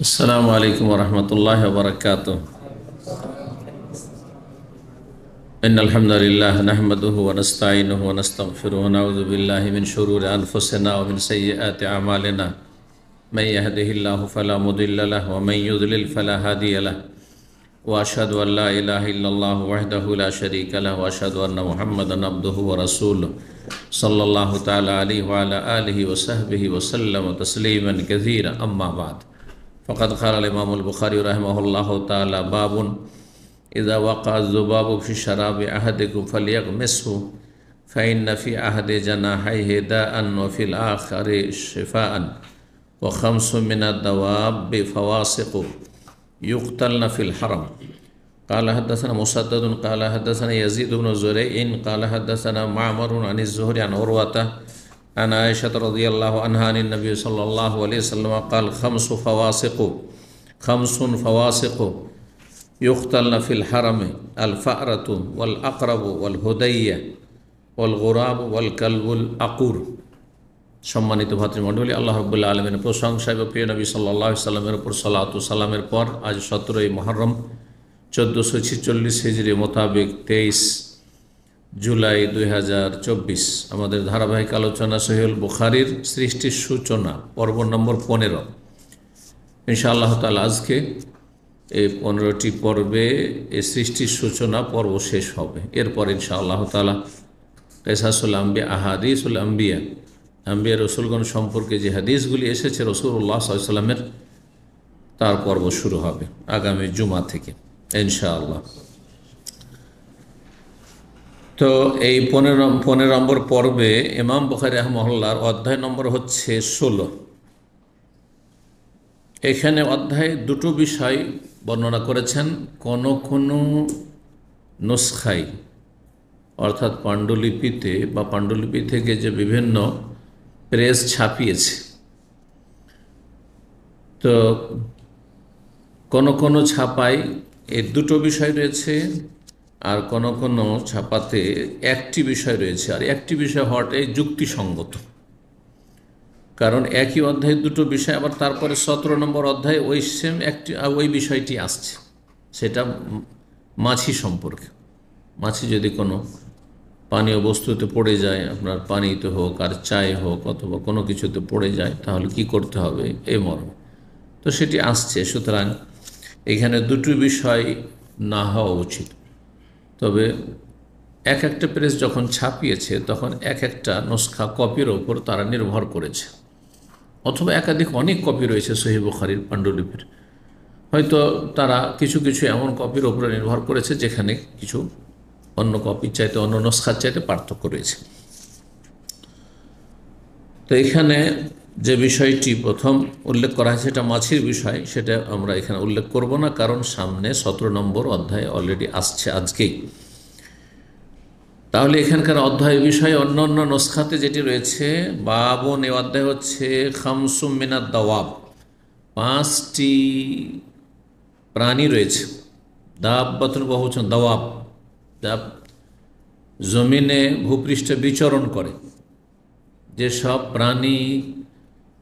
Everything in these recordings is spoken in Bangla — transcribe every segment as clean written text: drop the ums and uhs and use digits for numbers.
السلام عليكم ورحمة الله وبركاته. إن الحمد لله نحمده ونستعينه ونستغفره ونعوذ بالله من شرور أنفسنا ومن سيئات أعمالنا. من يهده الله فلا مضل له ومن يضلل فلا هادي له. وأشهد أن لا إله إلا الله وحده لا شريك له وأشهد أن محمدا عبده ورسوله صلى الله تعالى عليه وعلى آله وصحبه وسلم تسليما كثيرا. أما بعد فقد قال الإمام البخاري رحمه الله تعالى: باب إذا وقع الذباب في شراب أحدكم فليغمسه فإن في أحد جناحيه داء وفي الآخر شفاء وخمس من الدواب فواسق يقتلن في الحرم. قال حدثنا مسدد قال حدثنا يزيد بن زريع قال حدثنا معمر عن الزهري عن عروة عن عائشة رضي الله عنها عن النبي صلى الله عليه وسلم قال: خمس فواسق يقتلن في الحرم: الفأرة والأقرب والهدية والغراب والكلب الأقور। সম্মানিত ভাতৃমণ্ডলী, আল্লাহ রাব্বুল আলামিনের প্রশংসা এবং প্রিয় নবী সাল্লাল্লাহু আলাইহি সাল্লামের উপর সালাত ও সালামের পর আজ 17ই মুহররম 1446 হিজরি মোতাবেক 23 জুলাই 2024 আমাদের ধারাবাহিক আলোচনা সহিহুল বুখারীর সৃষ্টির সূচনা পর্ব নম্বর 15। ইনশাআল্লাহ তাআলা আজকে এই 15টি পর্বে এই সৃষ্টির সূচনা পর্ব শেষ হবে। এরপর ইনশাআল্লাহ তাআলা কিসাসুল আম্বিয়া, আহাদিসুল আম্বিয়া, আম্বিয়া রসুলগণ সম্পর্কে যে হাদিসগুলি এসেছে রাসূলুল্লাহ সাল্লাল্লাহু আলাইহি ওয়াসাল্লামের, তার পর্ব শুরু হবে আগামী জুমা থেকে ইনশাআল্লাহ। তো এই 15 নম্বর পর্বে ইমাম বুখারী রাহিমাহুল্লাহর অধ্যায় নম্বর হচ্ছে 16। এখানে অধ্যায়ে দুটো বিষয় বর্ণনা করেছেন। কোন নুসখায় অর্থাৎ পাণ্ডুলিপিতে বা পাণ্ডুলিপি থেকে যে বিভিন্ন প্রেস ছাপিয়েছে, তো কোন ছাপায় এই দুটো বিষয় রয়েছে, আর কোন ছাপাতে একটি বিষয় রয়েছে। আর একটি বিষয় হওয়াটাই যুক্তিসঙ্গত, কারণ একই অধ্যায়ে দুটো বিষয়, আবার তারপরে 17 নম্বর অধ্যায়ে ওই বিষয়টি আসছে, সেটা মাছি সম্পর্কে। মাছি যদি কোনো পানীয় বস্তুতে পড়ে যায়, আপনার পানিতে হোক আর চায়ে হোক অথবা কোনো কিছুতে পড়ে যায়, তাহলে কি করতে হবে এই মর্মে, তো সেটি আসছে। সুতরাং এখানে দুটো বিষয় না হওয়া উচিত। তবে এক একটা প্রেস যখন ছাপিয়েছে তখন এক একটা নুসখা কপির ওপর তারা নির্ভর করেছে, অথবা অনেক কপি রয়েছে সহিহ বুখারীর পাণ্ডুলিপির, হয়তো তারা কিছু এমন কপির ওপরে নির্ভর করেছে যেখানে কিছু অন্য কপির চাইতে, অন্য নুসখার চাইতে পার্থক্য রয়েছে। তো এখানে যে বিষয়টি প্রথম উল্লেখ করা হয়েছে এটা মাছির বিষয়, সেটা আমরা এখানে উল্লেখ করব না, কারণ সামনে 17 নম্বর অধ্যায় অলরেডি আসছে আজকেই। তাহলে এখানকার অধ্যায় বিষয় অন্য অন্য নুসখাতে যেটি রয়েছে, বাবুন, এ অধ্যায় হচ্ছে খামসুম মিনাদ দাওয়াব, 5টি প্রাণী রয়েছে। দাব্বাতুন বহুবচন, দাওয়াব, জমিনে ভূপৃষ্ঠে বিচরণ করে যেসব প্রাণী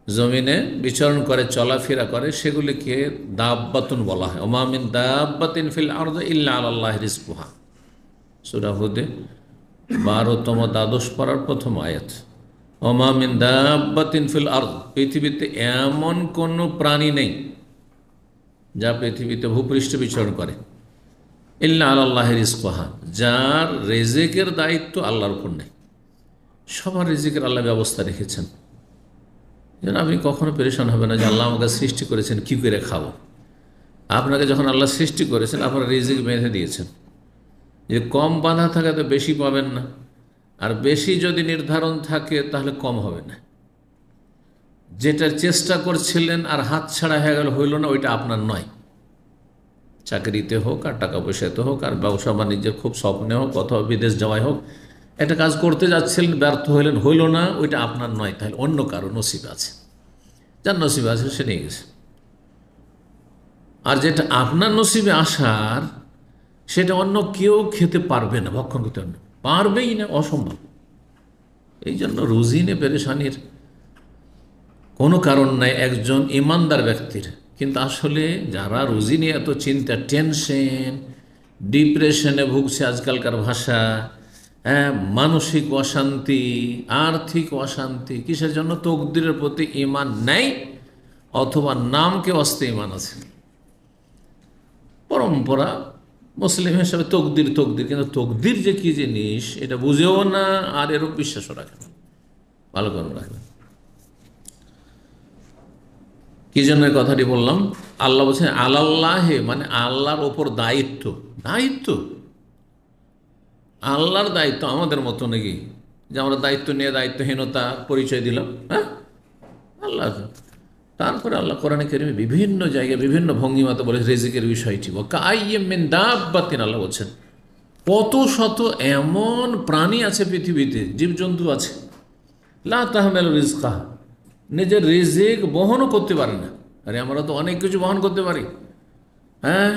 জমিনে বিচরণ করে, চলাফেরা করে, সেগুলিকে দাব্বাতুন বলা হয়। ওমা মিন দাব্বাতিন ফিল আরদি ইল্লা আলাল্লাহি রিজকুহা, সূরা হুদে 12তম দ্বাদশ পারার প্রথম আয়াত। ওমা মিন দাব্বাতিন ফিল আরদ, পৃথিবীতে এমন কোনো প্রাণী নেই যা পৃথিবীতে ভূপৃষ্ঠে বিচরণ করে, ইল্লা আলাল্লাহি রিজকুহা, যার রিজিকের দায়িত্ব আল্লাহর উপর নেই। সবার রিজিকের আল্লাহ ব্যবস্থা রেখেছেন, যেন আপনি কখনো পেরেশান হবে না যে আল্লাহ আমাকে সৃষ্টি করেছেন কী করে খাবো। আপনাকে যখন আল্লাহ সৃষ্টি করেছেন, আপনার রিজিক বেঁধে দিয়েছেন, যে কম বাঁধা থাকে তো বেশি পাবেন না, আর বেশি যদি নির্ধারণ থাকে তাহলে কম হবে না। যেটার চেষ্টা করছিলেন আর হাত ছাড়া হয়ে গেল, হইল না, ওইটা আপনার নয়। চাকরিতে হোক আর টাকা পয়সাতে হোক আর ব্যবসা বাণিজ্যের খুব স্বপ্নে হোক অথবা বিদেশ যাওয়াই হোক, একটা কাজ করতে যাচ্ছিলেন, ব্যর্থ হইলেন, হইল না, ওইটা আপনার নয়, তাহলে অন্য কারো নসিব আছে, যার নসিবে আছে সে নিয়ে গেছে। আর যেটা আপনার নসিবে আসার, সেটা অন্য কেউ খেতে পারবে না, ভক্ষণ করতে পারবেই না, অসম্ভব। এই জন্য রুজি নিয়ে পেরেশানির কোনো কারণ নাই একজন ইমানদার ব্যক্তির। কিন্তু আসলে যারা রুজি নিয়ে এত চিন্তা, টেনশন, ডিপ্রেশনে ভুগছে আজকালকার ভাষা, হ্যাঁ, মানসিক অশান্তি, আর্থিক অশান্তি, কিসের জন্য? তকদিরের প্রতি ঈমান নেই, অথবা নামকে অস্তে ঈমান আছে। পরম্পরা মুসলিম হিসাবে তকদির তকদির, কিন্তু তকদির যে কি জিনিস এটা বুঝেও না, আর এরও বিশ্বাসও রাখে না। ভালো করে রাখবেন। কি জন্য কথাটি বললাম? আল্লাহ বলছেন আলাল্লাহে, মানে আল্লাহর ওপর দায়িত্ব। দায়িত্ব আল্লাহর দায়িত্ব আমাদের মতো নাকি যে আমরা দায়িত্ব নিয়ে দায়িত্বহীনতা পরিচয় দিলাম? হ্যাঁ, আল্লাহ। তারপরে আল্লাহ কোরআনে কারিমে বিভিন্ন জায়গায় বিভিন্ন ভঙ্গিমাতে বলে রিজিকের বিষয়টি। কাইয়্যিম মিন দাব্বাতিন, আল্লাহ বলছেন কত শত এমন প্রাণী আছে পৃথিবীতে, জীবজন্তু আছে, লা তাহমিলু রিজকাহা, নিজের রিজিক বহনও করতে পারে না। আরে আমরা তো অনেক কিছু বহন করতে পারি। হ্যাঁ,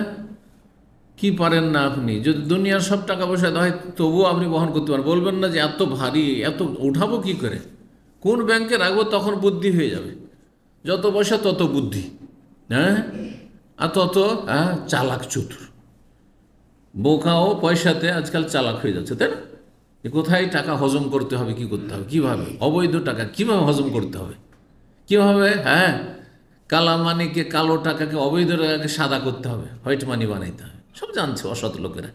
কি পারেন না আপনি? যদি দুনিয়ার সব টাকা পয়সা দেয় তবুও আপনি বহন করতে পারেন। বলবেন না যে এত ভারী, এত উঠাবো কি করে, কোন ব্যাংকে রাখবো, তখন বুদ্ধি হয়ে যাবে। যত পয়সা তত বুদ্ধি, হ্যাঁ, আর তত চালাক চতুর। বোকাও পয়সাতে আজকাল চালাক হয়ে যাচ্ছে, তাই না? কোথায় টাকা হজম করতে হবে, কি করতে হবে, কিভাবে অবৈধ টাকা কিভাবে হজম করতে হবে, কিভাবে কালা মানিকে, কালো টাকাকে, অবৈধ টাকাকে সাদা করতে হবে, হোয়াইট মানি বানাইতে হবে, সব জানছে অসৎ লোকেরা।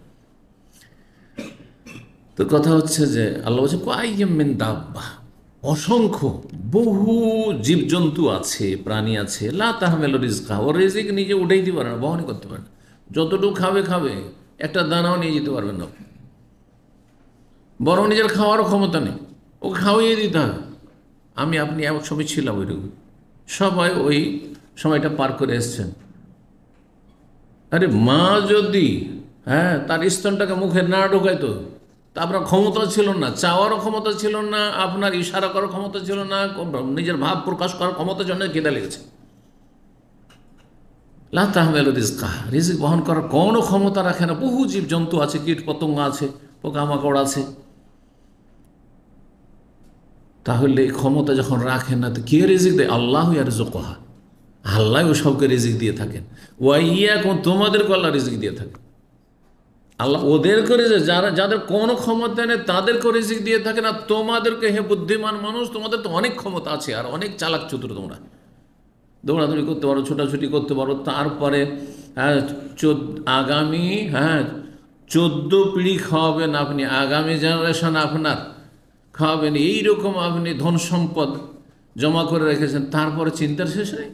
তো কথা হচ্ছে যে আল্লাহ বলছে কাইয়্যিম মিন দাব্বাহ, অসংখ্য বহু জীবজন্তু আছে, প্রাণী আছে, লা তাহমিলু রিজকাহা, ও রিজিক নিজে উঠেই দিতে পারে না, বহনই করতে পারে না। যতটুকু খাবে খাবে, একটা দানাও নিয়ে যেতে পারবেন না, বরং নিজের খাওয়ারও ক্ষমতা নেই, ওকে খাওয়াইয়ে দিতে হবে। আপনি এক সময় ছিলাম ওইরকম, সবাই ওই সময়টা পার করে এসছেন। আরে মা যদি তার স্তনটাকে মুখে না ঢোকাইতো, তা আপনার ক্ষমতা ছিল না, চাওয়ারও ক্ষমতা ছিল না, আপনার ইশারা করার ক্ষমতা ছিল না, নিজের ভাব প্রকাশ করার ক্ষমতা জন্য কেঁদে লেগেছে। লা তাহমিলু রিজকাহা, রিজিক বহন করার কোনো ক্ষমতা রাখে না। বহু জীবজন্তু আছে, কীট পতঙ্গ আছে, পোকামাকড় আছে। তাহলে এই ক্ষমতা যখন রাখেন না, তো কে রিজিক দেয়? আল্লাহু ইয়ারযুকুহা, আল্লাহ ও সবকে রিজিক দিয়ে থাকেন। ওয়া ইয়াকুম, তোমাদেরকে আল্লাহ রিজিক দিয়ে থাকেন। আল্লাহ ওদেরকে রিজিক, যাদের কোনো ক্ষমতা নেই তাদেরকেও রিজিক দিয়ে থাকেন। আর তোমাদেরকে, হে বুদ্ধিমান মানুষ, তোমাদের তো অনেক ক্ষমতা আছে, আর অনেক চালাক চতুর, তোমরা দৌড়াদৌড়ি করতে পারো, ছোটাছুটি করতে পারো। তারপরে আগামী 14 পিঢ়ি খাওয়াবেন আপনি, আগামী জেনারেশন আপনার খাওয়াবেন, এইরকম আপনি ধন সম্পদ জমা করে রেখেছেন। তারপরে চিন্তার শেষ নেই,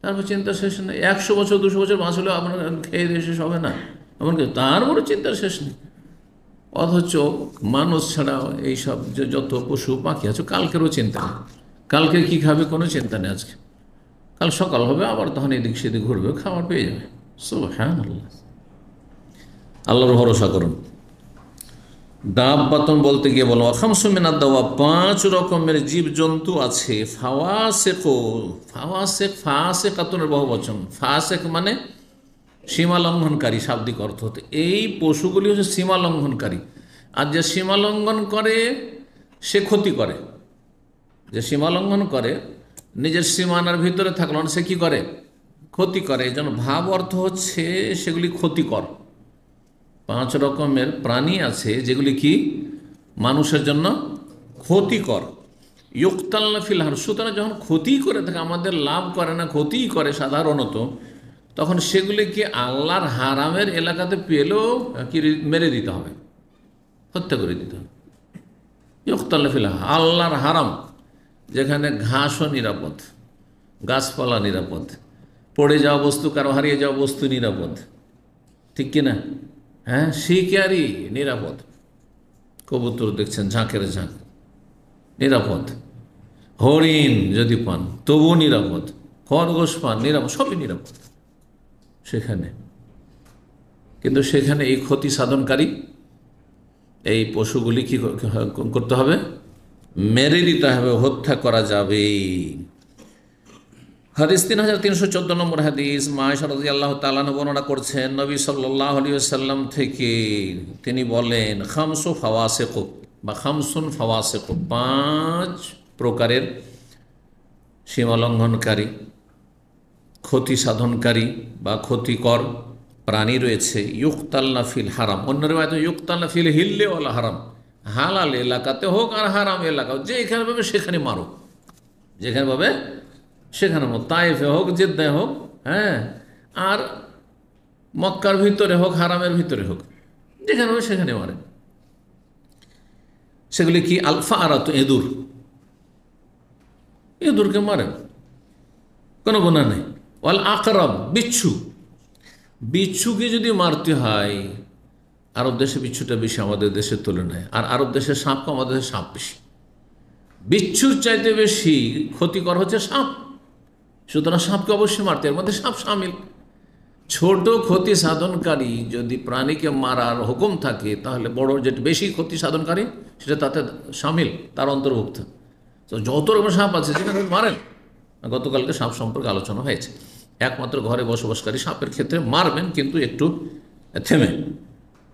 তারপর চিন্তার শেষ নেই। 100 বছর 200 বছর বাঁচলেও আপনার খেয়ে দিয়ে শেষ হবে না, এমনকি তারপরে চিন্তার শেষ নেই। অথচ মানুষ ছাড়াও এইসব যে যত পশু পাখি আছে, কালকেরও চিন্তা নেই, কালকে কি খাবে কোনো চিন্তা নেই। আজকে কাল সকাল হবে, আবার তখন এদিক সেদিক ঘুরবে, খাবার পেয়ে যাবে। সুবহানাল্লাহ, আল্লাহর ভরসা করুন। দাব্বাতুন বলতে গিয়ে বলো খামসু মিনাদ দাওয়াব, 5 রকমের জীবজন্তু আছে। ফাসিকাতুনের বহুবচন, ফাসিক মানে সীমা লঙ্ঘনকারী, শাব্দিক অর্থ হতে। এই পশুগুলি হচ্ছে সীমা লঙ্ঘনকারী। আর যে সীমা লঙ্ঘন করে সে ক্ষতি করে, যে সীমা লঙ্ঘন করে নিজের সীমানার ভিতরে থাকলো না, সে কি করে? ক্ষতি করে। এই জন্য ভাব অর্থ হচ্ছে সেগুলি ক্ষতিকর। 5 রকমের প্রাণী আছে যেগুলি কি মানুষের জন্য ক্ষতিকর। ইউক্তালনা ফিল হার, সুতরাং যখন ক্ষতি করে থাকে, আমাদের লাভ করে না, ক্ষতিই করে সাধারণত, তখন সেগুলিকে আল্লাহর হারামের এলাকাতে পেলেও কি মেরে দিতে হবে, হত্যা করে দিতে হবে। ইউক্তালনা ফিল হার, আল্লাহর হারাম, যেখানে ঘাসও নিরাপদ, গাছপালা নিরাপদ, পড়ে যাওয়া বস্তু, কারো হারিয়ে যাওয়া বস্তু নিরাপদ, ঠিক কিনা? শিকারি নিরাপদ, কবুতর দেখছেন ঝাঁকের ঝাঁক নিরাপদ, হরিণ যদি পান তবু নিরাপদ, খরগোশ পান নিরাপদ, সবই নিরাপদ সেখানে। কিন্তু সেখানে এই ক্ষতি সাধনকারী এই পশুগুলি কি করতে হবে? মেরে দিতে হবে, হত্যা করা যাবে। হাদিস 3314 নম্বর হাদিস, মা আয়েশা রাদিয়াল্লাহু তাআলা বর্ণনা করছেন নবী সাল্লাল্লাহু আলাইহি ওয়াসাল্লাম থেকে, তিনি বলেন খামসু ফাওয়াসিক বা খামসুন ফাওয়াসিক, 5 প্রকারের সীমালঙ্ঘনকারী। ক্ষতি সাধনকারী বা ক্ষতিকর প্রাণী রয়েছে, ইউকতাল্লা ফিল হারাম, অন্য রিওয়ায়াতে ইউকতাল্লা ফিল হিল্লে ওয়াল হারাম, হালাল এলাকাতে হোক আর হারাম এলাকা, যেখানে পাবে সেখানে মারো, যেখানে পাবে সেখানে মারো, তায়েফে হোক জেদ্দায় হোক, হ্যাঁ, আর মক্কার ভিতরে হোক হারামের ভিতরে হোক, যেখানে হবে সেখানে মারে। সেগুলি কি? আলফা আরাত, এঁদুর, ইঁদুরকে মারেন, কোনো গুনাহ নেই। ওয়াল আকরাব, বিচ্ছু, বিচ্ছুকে যদি মারতে হয়, আরব দেশে বিচ্ছুটা বেশি আমাদের দেশের তুলনায়, আর আরব দেশের সাপ কম, আমাদের দেশে সাপ বেশি। বিচ্ছুর চাইতে বেশি ক্ষতিকর হচ্ছে সাপ, সুতরাং সাপকে অবশ্যই মারতে, এর মধ্যে সাপ সামিল। ছোট ক্ষতি সাধনকারী যদি প্রাণীকে মারার হুকুম থাকে, তাহলে বড় যেটা বেশি ক্ষতি সাধনকারী সেটা তাতে সামিল, তার অন্তর্ভুক্ত। তো যত রকম সাপ আছে যেখানে মারেন, গতকালকে সাপ সম্পর্কে আলোচনা হয়েছে। একমাত্র ঘরে বসবাসকারী সাপের ক্ষেত্রে মারবেন, কিন্তু একটু থেমে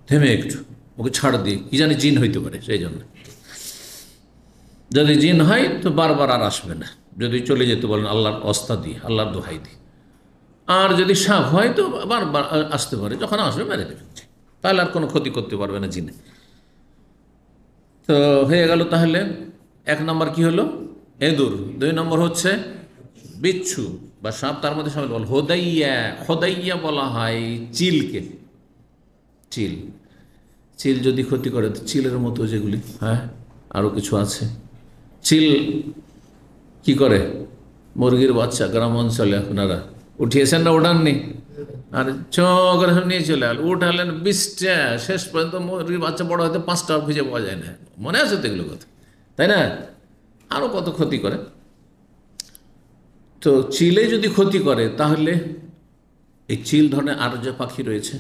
থেমে একটু ওকে ছাড় দিয়ে, কি জানি জিন হইতে পারে, সেই জন্য। যদি জিন হয় তো বারবার আর আসবে না, যদি চলে যেতে বলেন আল্লাহর অস্তা দিয়ে, আল্লাহর দোহাই দিয়ে। আর যদি সাপ হয় তো বারবার আসতে পারে, যখন আসবে মেরে দেবেন, তাহলে আর কোনো ক্ষতি করতে পারবে না জিনে। তো হয়ে গেল তাহলে এক নম্বর কি হলো? এঁদুর। দুই নম্বর হচ্ছে বিচ্ছু বা সাপ, তার মধ্যে সামিল বল হোদাইয়া। হোদাইয়া বলা হয় চিলকে। চিল, চিল যদি ক্ষতি করে, চিলের মতো যেগুলি, হ্যাঁ আরও কিছু আছে। চিল কি করে? মুরগির বাচ্চা গ্রাম অঞ্চলে আপনারা উঠিয়েছেন না, ওঠাননি? আর চ করে নিয়ে চলে গেল, উঠালেন 20টা, শেষ পর্যন্ত মুরগির বাচ্চা বড় হয়তো 5টা খুঁজে পাওয়া যায় না। মনে আছে তো এগুলো কথা, তাই না? আরও কত ক্ষতি করে। তো চিলে যদি ক্ষতি করে, তাহলে এই চিল ধরনের আরও যে পাখি রয়েছে,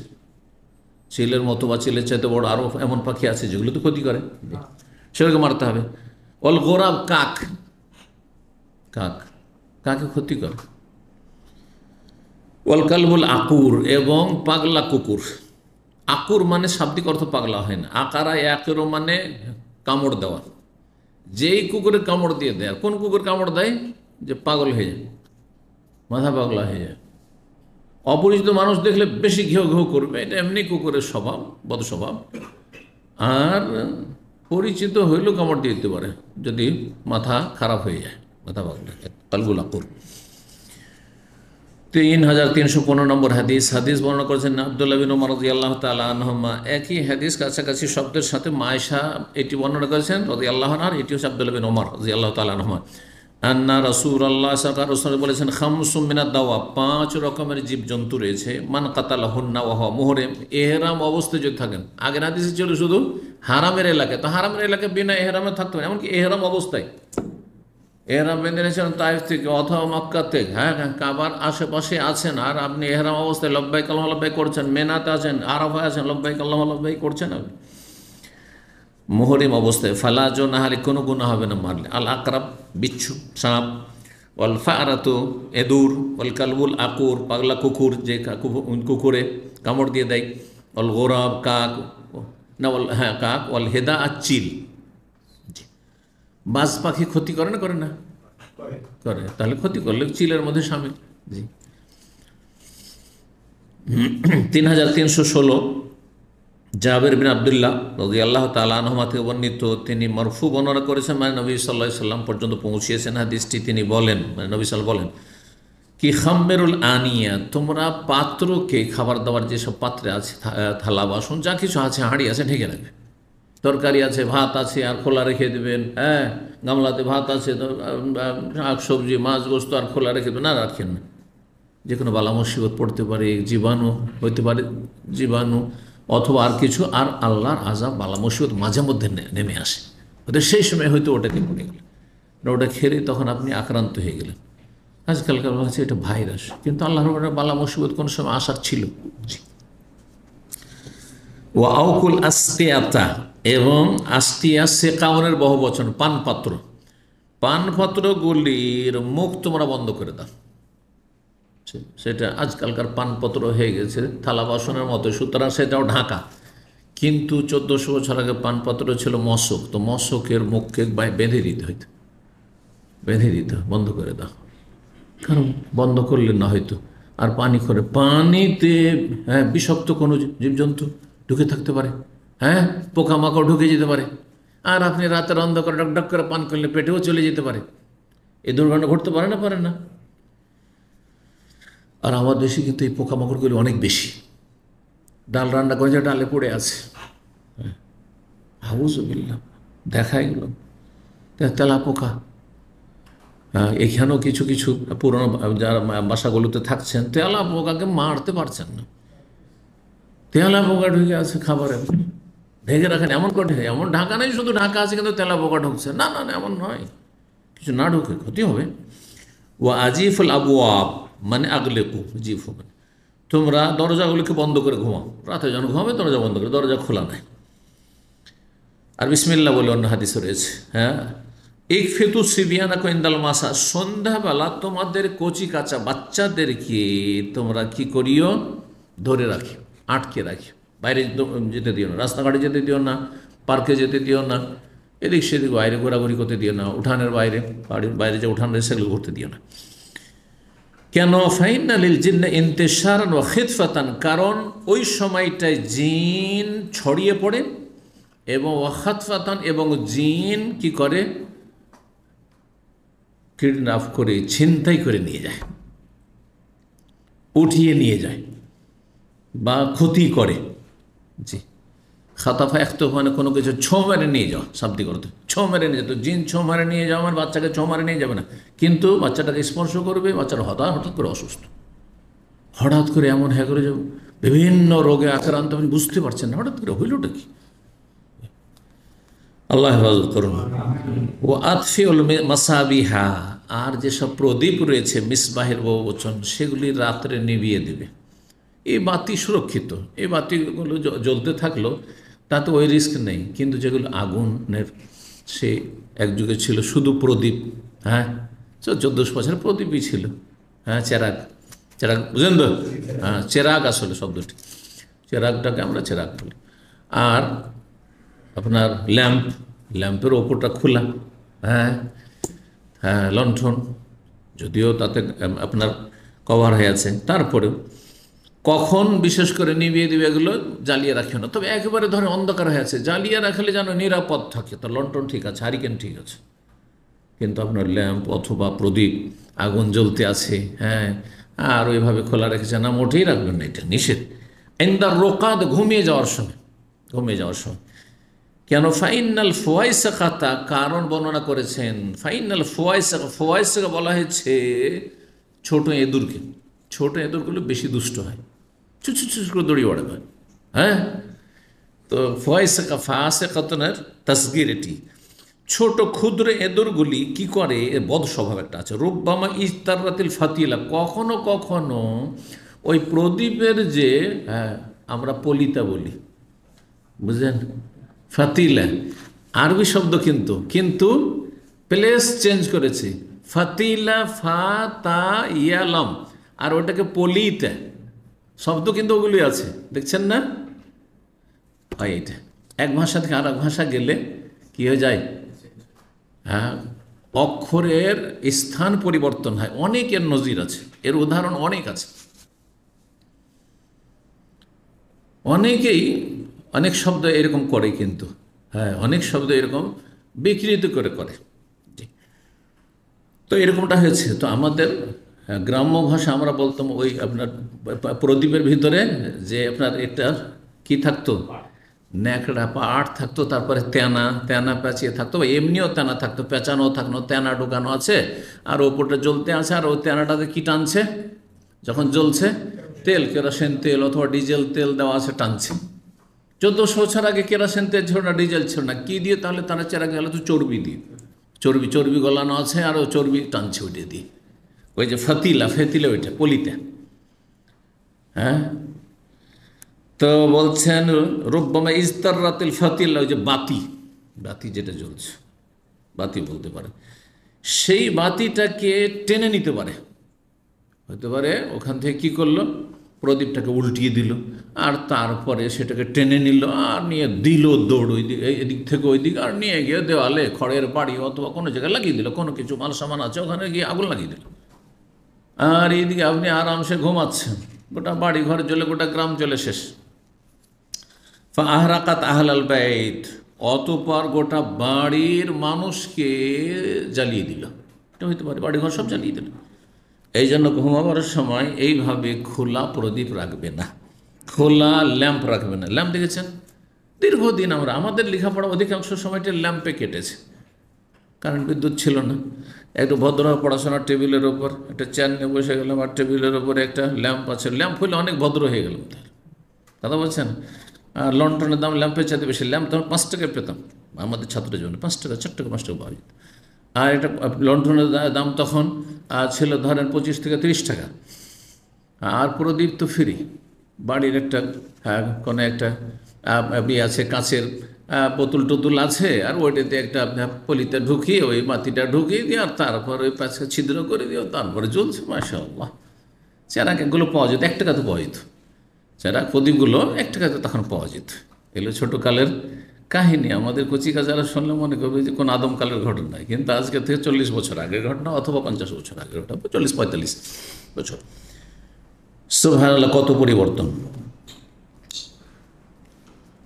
চিলের মতো বা চিলের চাইতে বড় আরও এমন পাখি আছে যেগুলো তো ক্ষতি করে, সেগুলোকে মারতে হবে। অল গোরাব, কাক, কাক, কাকে ক্ষতি করে। ওয়াল কালবুল আকুর, এবং পাগলা কুকুর। আকুর মানে শাব্দিক অর্থ পাগলা হয় না, আকারা একেরও মানে কামড় দেওয়া। যেই কুকুরের কামড় দিয়ে দেয়, কোন কুকুর কামড় দেয়? যে পাগল হয়ে যায়, মাথা পাগলা হয়ে যায়। অপরিচিত মানুষ দেখলে বেশি ঘেউ ঘেউ করবে, এটা এমনি কুকুরের স্বভাব, বদ স্বভাব। আর পরিচিত হইলেও কামড় দিয়ে দিতে পারে যদি মাথা খারাপ হয়ে যায়, মাথা পাগলা। কালবুল আকুর। 3315 নম্বর হাদিস। হাদিস বর্ণনা করেছেন আব্দুল্লাহ বিন ওমর রাদিয়াল্লাহু তাআলা আনহুমা। একই হাদিস কাছাকাছি শব্দের সাথে মায়েশা এটি বর্ণনা করেছেন রাদিয়াল্লাহু আনহা, এটি হচ্ছে আব্দুল্লাহ বিন ওমর রাদিয়াল্লাহু তাআলা আনহুমা। আন্না রাসূলুল্লাহ সাল্লাল্লাহু আলাইহি ওয়াসাল্লাম বলেছেন, খামসুম মিনাদ দাওয়া, 5 রকমের জীবজন্তু রয়েছে, মান কাতালাহুন্না ওয়া হুয়া মুহরিম, ইহরাম অবস্থায় যদি থাকেন। আগের হাদিসে ছিল শুধু হারামের এলাকায়, তো হারামের এলাকায় বিনা ইহরামে থাকতে হবে, এমনকি ইহরাম অবস্থায়। এহরাম বেঁধে নিয়েছেন তাইফ থেকে অথবা মক্কা থেকে, হ্যাঁ কাবার আশেপাশে আছেন, আর আপনি এহরাম অবস্থায় লব্বাইক আল্লাহু লব্বাইক করছেন, মেনাতে আছেন, আরাফায় আছেন, লব্বাইক আল্লাহু লব্বাইক করছেন আপনি মুহরিম অবস্থায়। ফালা জুনাহা, কোনো গুনাহ হবে না মারলে। আল আকরাব, বিচ্ছু, সাপ। ওয়াল ফারাতু, এঁদুর। ওয়াল কালবুল আকুর, পাগলা কুকুর, যে কুকুরে কামড় দিয়ে দেয়। ওয়াল গোরাব, কাক, না হ্যাঁ কাক। ওয়াল হেদা, আর চিল। বাজ পাখি ক্ষতি করে না, করে না? করে। তাহলে ক্ষতি করলে চিলের মধ্যে সামিল। জি। 3316 জাবের বিন আব্দুল্লাহ রাদিয়াল্লাহু তাআলা আনহুমা থেকে বর্ণিত, তিনি মারফু বর্ণনা করেছেন, মানে নবী সাল্লাল্লাহু আলাইহি সাল্লাম পর্যন্ত পৌঁছিয়েছেন হাদিসটি। তিনি বলেন, মানে নবী সাল্লাল্লাহু বলেন কি, খাম্মেরুল আনিয়া, তোমরা পাত্রকে, খাবার দাবার যেসব পাত্রে আছে, থালা বাসন যা কিছু আছে, হাঁড়ি আছে, ঢেকে রাখবে। তরকারি আছে, ভাত আছে, আর খোলা রেখে দেবেন, হ্যাঁ গামলাতে ভাত আছে, শাক সবজি মাছ গোস্ত আর খোলা রেখে দেবেন, না রাখেন না। যে কোনো বালা মুসিবত পড়তে পারে, জীবাণু হইতে পারে, জীবাণু অথবা আর কিছু, আর আল্লাহর আযাব বালা মুসিবত মাঝে মধ্যে নেমে আসে, ওদের সেই সময় হয়তো ওটাকে পড়ে গেল, ওটা খেলে তখন আপনি আক্রান্ত হয়ে গেলেন। আজকালকার হচ্ছে এটা ভাইরাস, কিন্তু আল্লাহর বালা মুসিবত কোন সময় আসার ছিল। ওয়া আউকুল আসতিয়াতা, এবং আস্তিয়া সেকাউনের বহু বচন, পানপাত্র। পানপাত্রগুলির মুখ তোমরা বন্ধ করে দাও। সেটা আজকালকার পানপত্র হয়ে গেছে থালা বাসনের মতো, সুতরাং সেটাও ঢাকা। কিন্তু 1400 বছর আগে পানপত্র ছিল মশক, তো মশকের মুখকে বেঁধে দিতে হইতো, বেঁধে দিতে, বন্ধ করে দাও। কারণ বন্ধ করলেন না হয়তো, আর পানি করে পানিতে বিষাক্ত কোনো জীবজন্তু ঢুকে থাকতে পারে, পোকামাকড় ঢুকে যেতে পারে, আর আপনি রাতের অন্ধকার ডক ডক করে পান করলে পেটেও চলে যেতে পারে। এই দুর্ঘটনা ঘটতে পারে না, পারে না? আর আমার দেশে কিন্তু এই পোকামাকড়গুলি অনেক বেশি। ডাল রান্না করে যে ডালে পড়ে আছে, হাউজুবিল্লাহ, দেখাই গেল তেলা পোকা। এখানেও কিছু কিছু পুরনো যারা বাসাগুলোতে থাকছেন, তেলা পোকাকে মারতে পারছেন না, তেলা পোকা ঢুকে আছে খাবারে, ঢেকে রাখেন এমন করে ঢেকে, এমন ঢাকা নেই, শুধু ঢাকা আছে কিন্তু তেলা পোকা ঢুকছে, না না না, এমন নয়, কিছু না ঢুকে ক্ষতি হবে। ও আজিফুল আবু আব মানে আগলেকু, জিফু মানে তোমরা দরজাগুলিকে বন্ধ করে ঘুমাও, রাতে যখন ঘুমাবে দরজা বন্ধ করে, দরজা খোলা নাই। আর বিসমিল্লাহ বলে অন্য হাদিস রয়েছে। এক ফেতু সিবিয়ানা কোয়েন্দাল মাসা, সন্ধ্যাবেলা তোমাদের কচি কাঁচা বাচ্চাদেরকে তোমরা কি করিও, ধরে রাখি, আটকে রাখি, বাইরে যেতে দিও না, রাস্তাঘাটে যেতে দিও না, পার্কে যেতে দিও না, এদিক সেদিক বাইরে ঘোরাঘুরি করতে দিও না, উঠানের বাইরে, বাড়ির বাইরে যে উঠান রয়েছে সেগুলো করতে দিও না। কেন? ফাইন্না লিল জিন্না ইন্তেশারান ওয়া খিতফাতান, কারণ ওই সময়টায় জিন ছড়িয়ে পড়ে, এবং ওয়াখাতফাতান, এবং জিন কি করে, কিডন্যাপ করে, ছিনতাই করে নিয়ে যায়, উঠিয়ে নিয়ে যায় বা ক্ষতি করে। জি, খাতাফা একতো মানে কোনো কিছু ছো মেরে নিয়ে যাওয়া, শাব্দিক অর্থ ছো মেরে নিয়ে যেত, জিন ছো মেরে নিয়ে যাওয়া আমার বাচ্চাকে ছো মেরে নিয়ে যাবে না, কিন্তু বাচ্চাটাকে স্পর্শ করবে, বাচ্চাটা হঠাৎ করে অসুস্থ, হঠাৎ করে এমন হ্যাঁ করে যাবে, বিভিন্ন রোগে আক্রান্ত, আপনি বুঝতে পারছেন না, হঠাৎ করে হইলটা কি। আল্লাহ হেফাজত করুন। ও আতফিউল মাসাবিহা, আর যেসব প্রদীপ রয়েছে মিসবাহের বহুবচন, সেগুলি রাত্রে নিভিয়ে দেবে। এই বাতি সুরক্ষিত, এই বাতিগুলো জ্বলতে থাকলো তাতে ওই রিস্ক নেই, কিন্তু যেগুলো আগুনের, সে এক যুগে ছিল শুধু প্রদীপ, 1400 বছরের প্রদীপই ছিল, চেরাগ, চেরাগ বুঝলেন তো, চেরাগ আসলে শব্দটি, চেরাগটাকে আমরা চেরাগ বলি। আর আপনার ল্যাম্পের ওপরটা খোলা, লণ্ঠন, যদিও তাতে আপনার কভার হয়ে আছে, তারপরেও কখন বিশেষ করে নিভিয়ে দিবে এগুলো জ্বালিয়ে রাখিও না। তবে একেবারে ধরে অন্ধকার হয়ে আছে, জ্বালিয়ে রাখলে যেন নিরাপদ থাকে, তো লণ্ঠন ঠিক আছে, হারিকেন ঠিক আছে, কিন্তু আপনার ল্যাম্প অথবা প্রদীপ আগুন জ্বলতে আছে, আর ওইভাবে খোলা রেখেছে না, মোটেই রাখবেন না, এটা নিষেধ। ইনদার রোকাদ, ঘুমিয়ে যাওয়ার সময়, ঘুমিয়ে যাওয়ার সময়। কেন? ফাইনাল ফোয়াইসা খাতা, কারণ বর্ণনা করেছেন, ফাইনাল ফোয়াইসা, ফোয়াইসাকে বলা হয়েছে ছোট এঁদুরকে, ছোট এঁদুরগুলো বেশি দুষ্ট হয়, চুচু চুচু করে দড়িয়ে বেড়াবে, তো ফোয়াইসাকা ফাঁসে কতনের তসগির, এটি ছোট ক্ষুদ্র এঁদুরগুলি কি করে, বদ স্বভাব একটা আছে, রুব্বামা ইস্তারাতিল ফাতিলা, কখনো কখনো ওই প্রদীপের যে আমরা পলিতা বলি, বুঝলেন, ফাতিলা আরবি শব্দ, কিন্তু প্লেস চেঞ্জ করেছে, ফাতিলা ফাতা ইয়ালাম, আর ওটাকে পলিতে শব্দ কিন্তু ওগুলি আছে, দেখছেন না? এইটা এক ভাষা থেকে আর এক ভাষা গেলে কি হয়ে যায়, অক্ষরের স্থান পরিবর্তন হয়, অনেকের নজির আছে, এর উদাহরণ অনেক আছে। অনেকেই অনেক শব্দ এরকম করে, কিন্তু অনেক শব্দ এরকম বিকৃত করে। তো এরকমটা হয়েছে। তো আমাদের গ্রাম্য ভাষা আমরা বলতাম ওই আপনার প্রদীপের ভিতরে যে আপনার এটা কি থাকতো, ন্যাকড়া পাট থাকতো, তারপরে তেনা পেঁচিয়ে থাকতো, এমনিও তেনা থাকতো, পেঁচানো থাকতো, তেনা ঢোকানো আছে, আর ওপরটা জ্বলতে আছে, আর ওই তেনাটাতে কি টানছে, যখন জ্বলছে তেল, কেরোসিন তেল অথবা ডিজেল তেল দেওয়া আছে, টানছে। 1400 বছর আগে কেরোসিন তেল ছিল না, ডিজেল ছিল না, কি দিয়ে তাহলে তারা চেরা গেল? তো চর্বি দিয়ে, চর্বি গলানো আছে, আর ও চর্বি টানছে ওইটা দিয়ে, ওই যে ফেতিলা ওইটা পলিতে। তো বলছেন রুব্বামা ইস্তারাতিল ফাতিলা, ওই যে বাতি যেটা জ্বলছে, বাতি বলতে পারে, সেই বাতিটাকে টেনে নিতে পারে, হতে পারে ওখান থেকে কি করলো, প্রদীপটাকে উল্টিয়ে দিল, আর তারপরে সেটাকে টেনে নিল, আর নিয়ে দিল দৌড় ওই দিক, এদিক থেকে ওই দিক, আর নিয়ে গিয়ে দেওয়ালে, খড়ের বাড়ি অথবা কোনো জায়গায় লাগিয়ে দিল, কোনো কিছু মাল সামান আছে ওখানে গিয়ে আগুন লাগিয়ে দিল। আর এইদিকে আপনি আরামসে ঘুমাচ্ছেন, গোটা বাড়ি ঘরে জ্বলে, গোটা গ্রাম জ্বলে শেষ। ফাহরাকাত আহলাল বাইত, অতঃপর গোটা বাড়ির মানুষকে জ্বালিয়ে দিল। এটা হইতে পারে বাড়িঘর সব জ্বালিয়ে দিল। এই জন্য ঘুমাবার সময় এইভাবে খোলা প্রদীপ রাখবে না, খোলা ল্যাম্প রাখবে না। ল্যাম্প দেখেছেন দীর্ঘদিন আমাদের লেখাপড়া অধিকাংশ সময়টা ল্যাম্পে কেটেছে, কারেন্ট বিদ্যুৎ ছিল না। একটু ভদ্রভাবে পড়াশোনার টেবিলের ওপর একটা চেয়ার নিয়ে বসে গেলাম, আর টেবিলের ওপরে একটা ল্যাম্প আছে, ল্যাম্প হইলে অনেক ভদ্র হয়ে গেলাম। তার কথা বলছেন। আর লন্ডনের দাম ল্যাম্পের চাইতে বেশি। ল্যাম্প তখন 5 টাকায় পেতাম আমাদের ছাত্র জীবনে, 5 টাকা, 4 টাকা, 5 টাকা পাওয়া যেত। আর এটা লন্ডনের দাম তখন ছিল ধরেন 25 থেকে 30 টাকা। আর প্রদীপ তো ফ্রি। বাড়ির একটা কোনো একটা আছে, কাঁচের বোতল টোতল আছে, আর ওইটাতে একটা পলিতে ঢুকিয়ে ওই বাতিটা ঢুকিয়ে দিয়ে, আর তারপর ওই পাশে ছিদ্র করে দিও, তারপরে জ্বলছে। মাশাআল্লাহ। চেরাকগুলো পাওয়া যেত, 1 টাকা তো পাওয়া যেত। চেরাক প্রদীপগুলো 1 টাকাতে তখন পাওয়া যেত। এগুলো ছোটোকালের কাহিনী। আমাদের কচিকা যারা শুনলে মনে করবে যে কোনো আদমকালের ঘটনা, কিন্তু আজকে থেকে 40 বছর আগের ঘটনা, অথবা 50 বছর আগের ঘটনা, 40-45 বছর। সুবহানাল্লাহ, কত পরিবর্তন।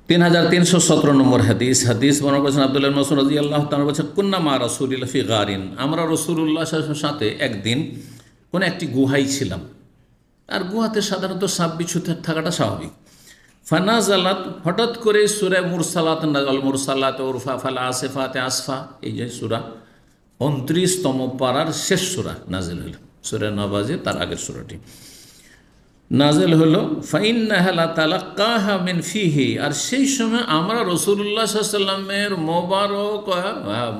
3317 নম্বর হাদিস বর্ণনা করেছেন আব্দুল্লাহ ইবনে মাসউদ রাদিয়াল্লাহু তাআলা বলেছেন, কুন্না মা রাসূলিল্লাহি ফি গারিন, আমরা রাসূলুল্লাহ সাল্লাল্লাহু আলাইহি ওয়াসাল্লামের সাথে একদিন কোন একটি গুহায় ছিলাম। আর গুহাতে সাধারণত সাপ বিচ্ছু থাকাটা স্বাভাবিক। ফানাজালাত, হঠাৎ করে সূরা মুরসালাত, আল মুরসালাত উরফা ফাল আসিফাতে আসফা, এই যে সূরা 29তম পারার শেষ সূরা নাজিল হলো। সূরা নাবাজে তার আগের সূরাটি নাজিল হলো। ফাইন্নাহা লা তালাক্কাহা মিন ফিহি, আর সেই সময় আমরা রাসূলুল্লাহ সাল্লাল্লাহু আলাইহি ওয়াসাল্লামের মোবারক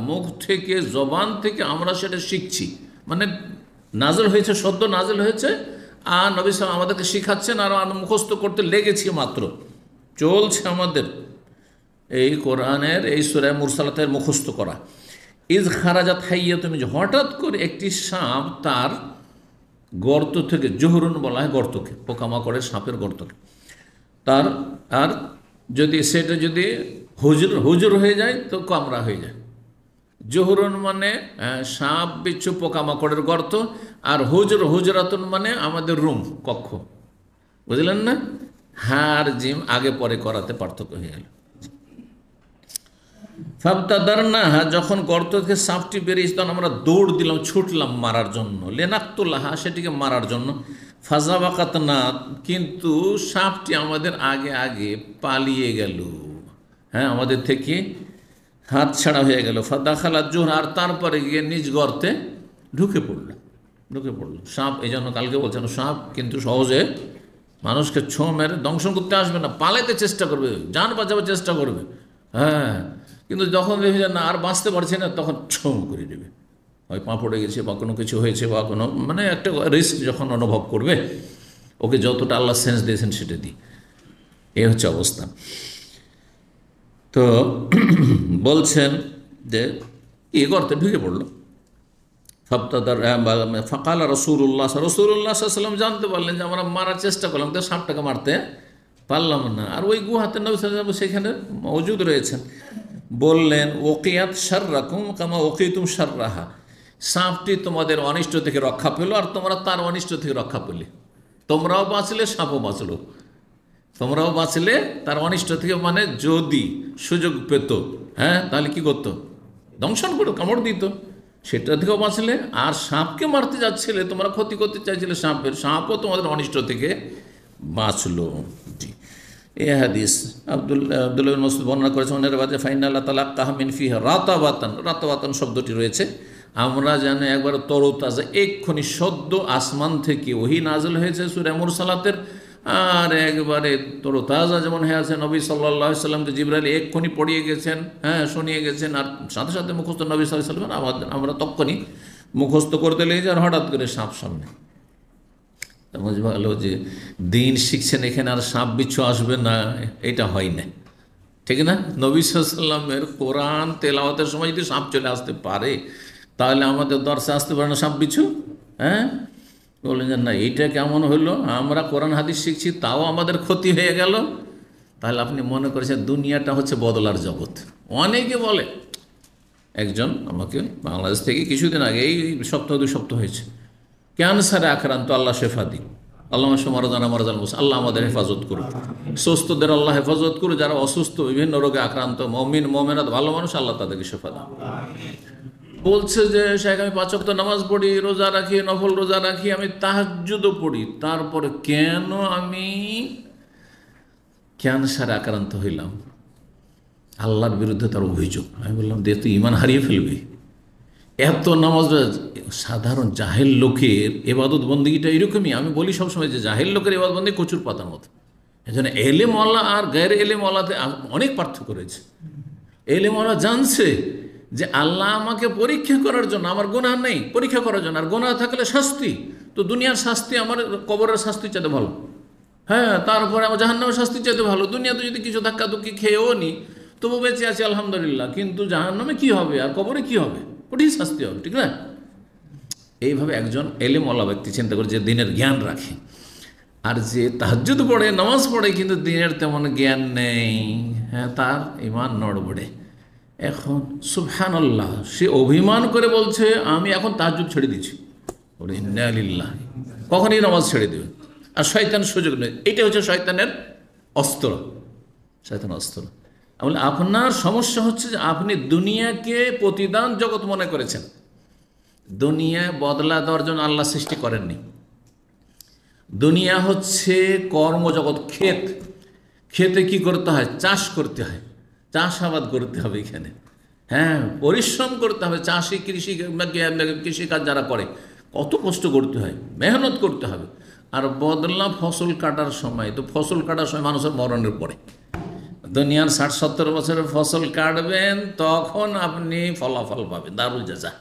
মুখ থেকে, জবান থেকে আমরা সেটা শিখছি। মানে নাজিল হয়েছে, সদ্য নাজিল হয়েছে, আর নবী সাল্লাল্লাহু আমাদেরকে শিখাচ্ছেন, আর মুখস্থ করতে লেগেছি মাত্র, চলছে আমাদের এই কোরআনের এই সূরা মুরসালাতের মুখস্থ করা। ইজ খারাজাত হাইয়াতুম, হঠাৎ করে একটি সাপ তার গর্ত থেকে, জহুরুন বলা হয় গর্তকে, পোকামাকড়ের সাপের গর্তকে, তার, আর যদি সেটা যদি হুজুর হয়ে যায় তো কামড়া হয়ে যায়। জহুরুন মানে সাপ বিচ্ছু পোকামাকড়ের গর্ত, আর হুজরাতুন মানে আমাদের রুম, কক্ষ। বুঝলেন না? হার জিম আগে পরে করাতে পার্থক্য হয়ে গেল। ফাবতাদারনাহা, যখন গর্ত থেকে সাপটি বেরিয়েছে তখন আমরা দৌড় দিলাম, ছুটলাম মারার জন্য। লেনাক্তুল্লাহা, সেটিকে মারার জন্য। ফাজাবাকাতনা, কিন্তু সাপটি আমাদের আগে আগে পালিয়ে গেল, হ্যাঁ, আমাদের থেকে হাত ছাড়া হয়ে গেল। ফাদাখালা জোহর, আর তারপরে গিয়ে নিজ গর্তে ঢুকে পড়ল সাপ। এই জন্য কালকে বলছেন, সাপ কিন্তু সহজে মানুষকে ছো মেরে দংশন করতে আসবে না, পালাইতে চেষ্টা করবে, জান বাঁচাবার চেষ্টা করবে, হ্যাঁ, কিন্তু যখন দেখে যে না আর বাঁচতে পারছে না, তখন ছো করে দেবে। হয় পা পড়ে গেছে, বা কোনো কিছু হয়েছে, বা কোনো মানে একটা রিস্ক যখন অনুভব করবে, ওকে যতটা আল্লাহ সেন্স দিয়েছেন সেটা দিই। এ হচ্ছে অবস্থা। তো বলছেন যে কি গর্তে ঢুকে পড়ল। ফাকাল রাসূলুল্লাহ সাল্লাম জানতে পারলেন যে আমরা মারার চেষ্টা করলাম, তো সাপটাকে মারতে পারলাম না। আর ওই গুহাতে নবী সাল্লাল্লাহু আলাইহি ওয়াসাল্লাম সেখানে মওজুদ রয়েছেন। বললেন, ওকিয়াত শাররাকুম কামা ওকিতুম শাররাহা, সাপটি তোমাদের অনিষ্ট থেকে রক্ষা পেল, আর তোমরা তার অনিষ্ট থেকে রক্ষা পেলে। তোমরাও বাঁচলে, সাপও বাঁচলো। তোমরাও বাঁচলে তার অনিষ্ট থেকে, মানে যদি সুযোগ পেত, হ্যাঁ, তাহলে কি করতো? দংশন করো, কামড় দিত, সেটা থেকেও বাঁচলে। আর সাপকে মারতে যাচ্ছিলে, তোমরা ক্ষতি করতে চাইছিলে সাপের, সাপও তোমাদের অনিষ্ট থেকে বাঁচলো। জি, এ হাদিস আব্দুল্লাহ ইবনে মাসউদ বর্ণনা করেছেন। অন্যের বাদে ফাইনাল্লাহ তালাক্কাহা মিন ফিহা রাতাবাতান শব্দটি রয়েছে। আমরা জানি একবার তরতাজা, এক্ষুনি সদ্য আসমান থেকে ওহী নাজিল হয়েছে সূরা মুরসালাতের, আর একবারে তরতাজা যেমন হয়ে আছে। নবী সাল্লাল্লাহু আলাইহি ওয়াসাল্লামকে জিবরাইল এক্ষুনি পড়িয়ে গেছেন, হ্যাঁ, শুনিয়ে গেছেন, আর সাথে সাথে মুখস্থ নবী সাল্লাল্লাহু আলাইহি ওয়াসাল্লাম, আমরা তখনই মুখস্থ করতে লেগেছি, আর হঠাৎ করে সাপ সামনে। বুঝবা গেল যে দিন শিখছেন এখানে, আর সাপ বিচ্ছু আসবে না, এটা হয় না, ঠিক না? নবী সাল্লাল্লাহু আলাইহি ওয়াসাল্লামের কোরআন তেলাওয়াতের সময় যদি সাপ চলে আসতে পারে, তাহলে আমাদের দর্শে আসতে পারে না সাপ বিচ্ছু? হ্যাঁ, বললেন যে না, এইটা কেমন হলো? আমরা কোরআন হাদিস শিখছি, তাও আমাদের ক্ষতি হয়ে গেল। তাহলে আপনি মনে করেছেন দুনিয়াটা হচ্ছে বদলার জগৎ। অনেকে বলে, একজন আমাকে বাংলাদেশ থেকে কিছুদিন আগে, এই সপ্তাহ 2 সপ্তাহ হয়েছে, ক্যান্সারে আক্রান্ত, আল্লাহ শেফা দিন। আল্লাহ মারাজানা মারাজাল মুসা, আল্লাহ আমাদের হেফাজত করুন। সুস্থদের আল্লাহ হেফাজত করুন। যারা অসুস্থ, বিভিন্ন রোগে আক্রান্ত মমিন মোমেনাত ভালো মানুষ, আল্লাহ তাদেরকে শেফা দেন। বলছে যে শেখ আমি 5 ওয়াক্ত নামাজ পড়ি, রোজা রাখি, নফল রোজা রাখি, আমি তাহাজ্জুদও পড়ি, তারপরে কেন আমি ক্যান্সারে আক্রান্ত হইলাম? আল্লাহর বিরুদ্ধে তার অভিযোগ। আমি বললাম দে, তুই ইমান হারিয়ে ফেলবি। এত নামাজ, সাধারণ জাহেল লোকের এবাদত বন্দিগিটা এরকমই। আমি বলি সবসময় যে জাহেল লোকের এবাদত বন্দি কচুর পাতার মতো। এজন্য এলেম ওয়ালা আর গায়ের এলেম ওয়ালাতে অনেক পার্থক্য রয়েছে। এলেম ওয়ালা জানছে যে আল্লাহ আমাকে পরীক্ষা করার জন্য, আমার গুনাহ নেই, পরীক্ষা করার জন্য। আর গুনাহ থাকলে শাস্তি, তো দুনিয়ার শাস্তি আমার কবরের শাস্তি চাইতে ভালো। হ্যাঁ, তারপরে আমার জাহান্নামের শাস্তি চাইতে ভালো। দুনিয়াতে যদি কিছু ধাক্কা ধুক্কি খেয়েও নি, তবু বেঁচে আছি আলহামদুলিল্লাহ, কিন্তু জাহান্নামে কি হবে আর কবরে কি হবে? কঠিন শাস্তি হবে, ঠিক না? এইভাবে একজন এলেমওয়ালা ব্যক্তি চিন্তা করে, যে দিনের জ্ঞান রাখে, আর যে তাহাজ্জুদ পড়ে, নামাজ পড়ে, কিন্তু দিনের তেমন জ্ঞান নেই, হ্যাঁ, তার ঈমান নড়বড়ে। এখন সুবহানাল্লাহ, সে অভিমান করে বলছে আমি এখন তাহাজ্জুদ ছেড়ে দিচ্ছি। ইন্না লিল্লাহি, কখনই নামাজ ছেড়ে দেবে। আর শয়তান সুযোগ নেই। এটা হচ্ছে শয়তানের অস্ত্র, শয়তান অস্ত্র। বলে আপনার সমস্যা হচ্ছে যে আপনি দুনিয়াকে প্রতিদান জগৎ মনে করেছেন। দুনিয়ায় বদলা দেওয়ার জন্য আল্লাহ সৃষ্টি করেননি। দুনিয়া হচ্ছে কর্মজগৎ, ক্ষেত। ক্ষেতে কি করতে হয়? চাষ করতে হয়, চাষাবাদ করতে হবে এখানে। হ্যাঁ, পরিশ্রম করতে হবে। চাষি, কৃষিকাজ যারা করে, কত কষ্ট করতে হয়, মেহনত করতে হবে। আর বদলা ফসল কাটার সময়, তো ফসল কাটার সময় মানুষের মরণের পরে। দুনিয়ার 60-70 বছরের ফসল কাটবেন, তখন আপনি ফলাফল পাবেন, দারুল জাযা।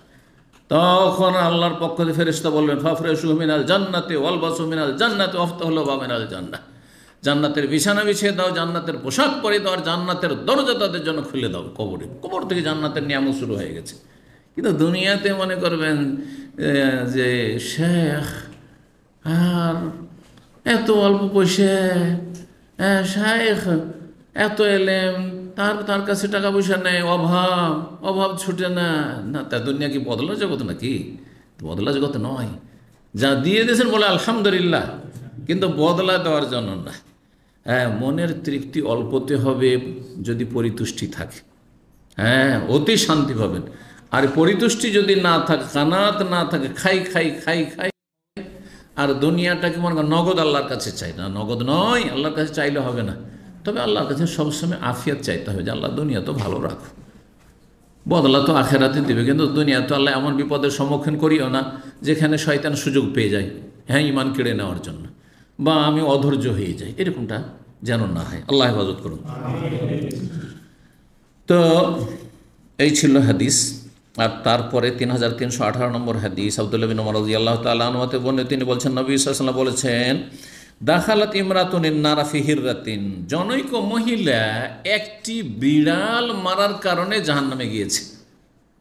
তখন আল্লাহর পক্ষ থেকে ফেরেশতা বলবেন ফাফরেশু মিনাল জান্নাতি ওয়ালবাসু মিনাল জান্নাতি ওয়াফতাহু লাহুম মিনাল জান্নাহ। জান্নাতের বিছানা বিছিয়ে দাও, জান্নাতের পোশাক পরে দাও, আর জান্নাতের দরজা তাদের জন্য খুলে দাও। কবর থেকে জান্নাতের নিয়ামত শুরু হয়ে গেছে। কিন্তু দুনিয়াতে মনে করবেন যে শেখ, আর এত অল্প পয়সা, শেখ এত এলেম, তার কাছে টাকা পয়সা নেই, অভাব ছুটে না। না, তা দুনিয়া কি বদলা জগৎ নাকি? বদলা জগৎ নয়। যা দিয়ে দিয়েছেন বলে আলহামদুলিল্লাহ, কিন্তু বদলা দেওয়ার জন্য না। হ্যাঁ, মনের তৃপ্তি অল্পতে হবে যদি পরিতুষ্টি থাকে। হ্যাঁ, অতি শান্তি পাবেন। আর পরিতুষ্টি যদি না থাকে, কানাত না থাকে, খাই খাই খাই খাই, আর দুনিয়াটাকে মনে করেন নগদ আল্লাহর কাছে চাই না, নগদ নয়, আল্লাহর কাছে চাইলে হবে না। তবে আল্লাহর কাছে সবসময় আফিয়াত চাইতে হবে, যে আল্লাহ দুনিয়া তো ভালো রাখো, বদলা তো আখেরাতে দেবে। কিন্তু দুনিয়া তো আল্লাহ এমন বিপদের সম্মুখীন করিও না যেখানে শয়তান সুযোগ পেয়ে যায়, হ্যাঁ, ঈমান কেড়ে নেওয়ার জন্য, বা আমি অধৈর্য হয়ে যাই, এরকমটা যেন না হয়। আল্লাহ হেফাজত করুন। তো এই ছিল হাদিস। আর তারপরে 3318 নম্বর হাদিস, আব্দুল্লাহ বিন উমর রাদিয়াল্লাহু তাআলা আনহু বর্ণিত, তিনি বলছেন নবী সাল্লাল্লাহু আলাইহি ওয়াসাল্লাম বলেছেন দাখালাত ইমরাতুন ইন-নারা ফি হিররাতিন, জনৈক মহিলা একটি বিড়াল মারার কারণে জাহান্নামে গিয়েছে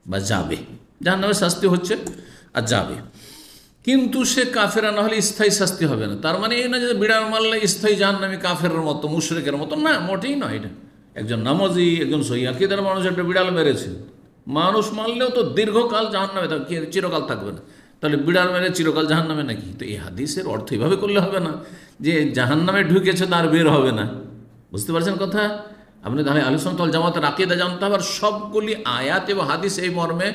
বা যাবে। জাহান্নামে শাস্তি হচ্ছে আর যাবে, কিন্তু সে কাফেরা না হলে স্থায়ী শাস্তি হবে না। তার মানে এই না যে বিড়াল মারলে স্থায়ী জাহান্নামী, কাফেরের মতো, মুশরিকের মতো, না, মোটেই নয়। এটা একজন নামাজি, একজন সহিহ আকীদার মানুষ একটা বিড়াল মেরেছে, মানুষ মারলেও তো দীর্ঘকাল জাহান্নামে থাকবে, চিরকাল থাকবে না। তাহলে বিড়াল মেরে চিরকাল জাহান্নামে নাকি? তো এই হাদিসের অর্থ এইভাবে করলে হবে না যে জাহান্নামে ঢুকেছে তার বের হবে না। বুঝতে পারছেন কথা? আপনি তাহলে আহলে সুন্নাত ওয়াল জামাতের আকীদা জানতে হবে, আর সবগুলি আয়াত এবং হাদিস এই মর্মে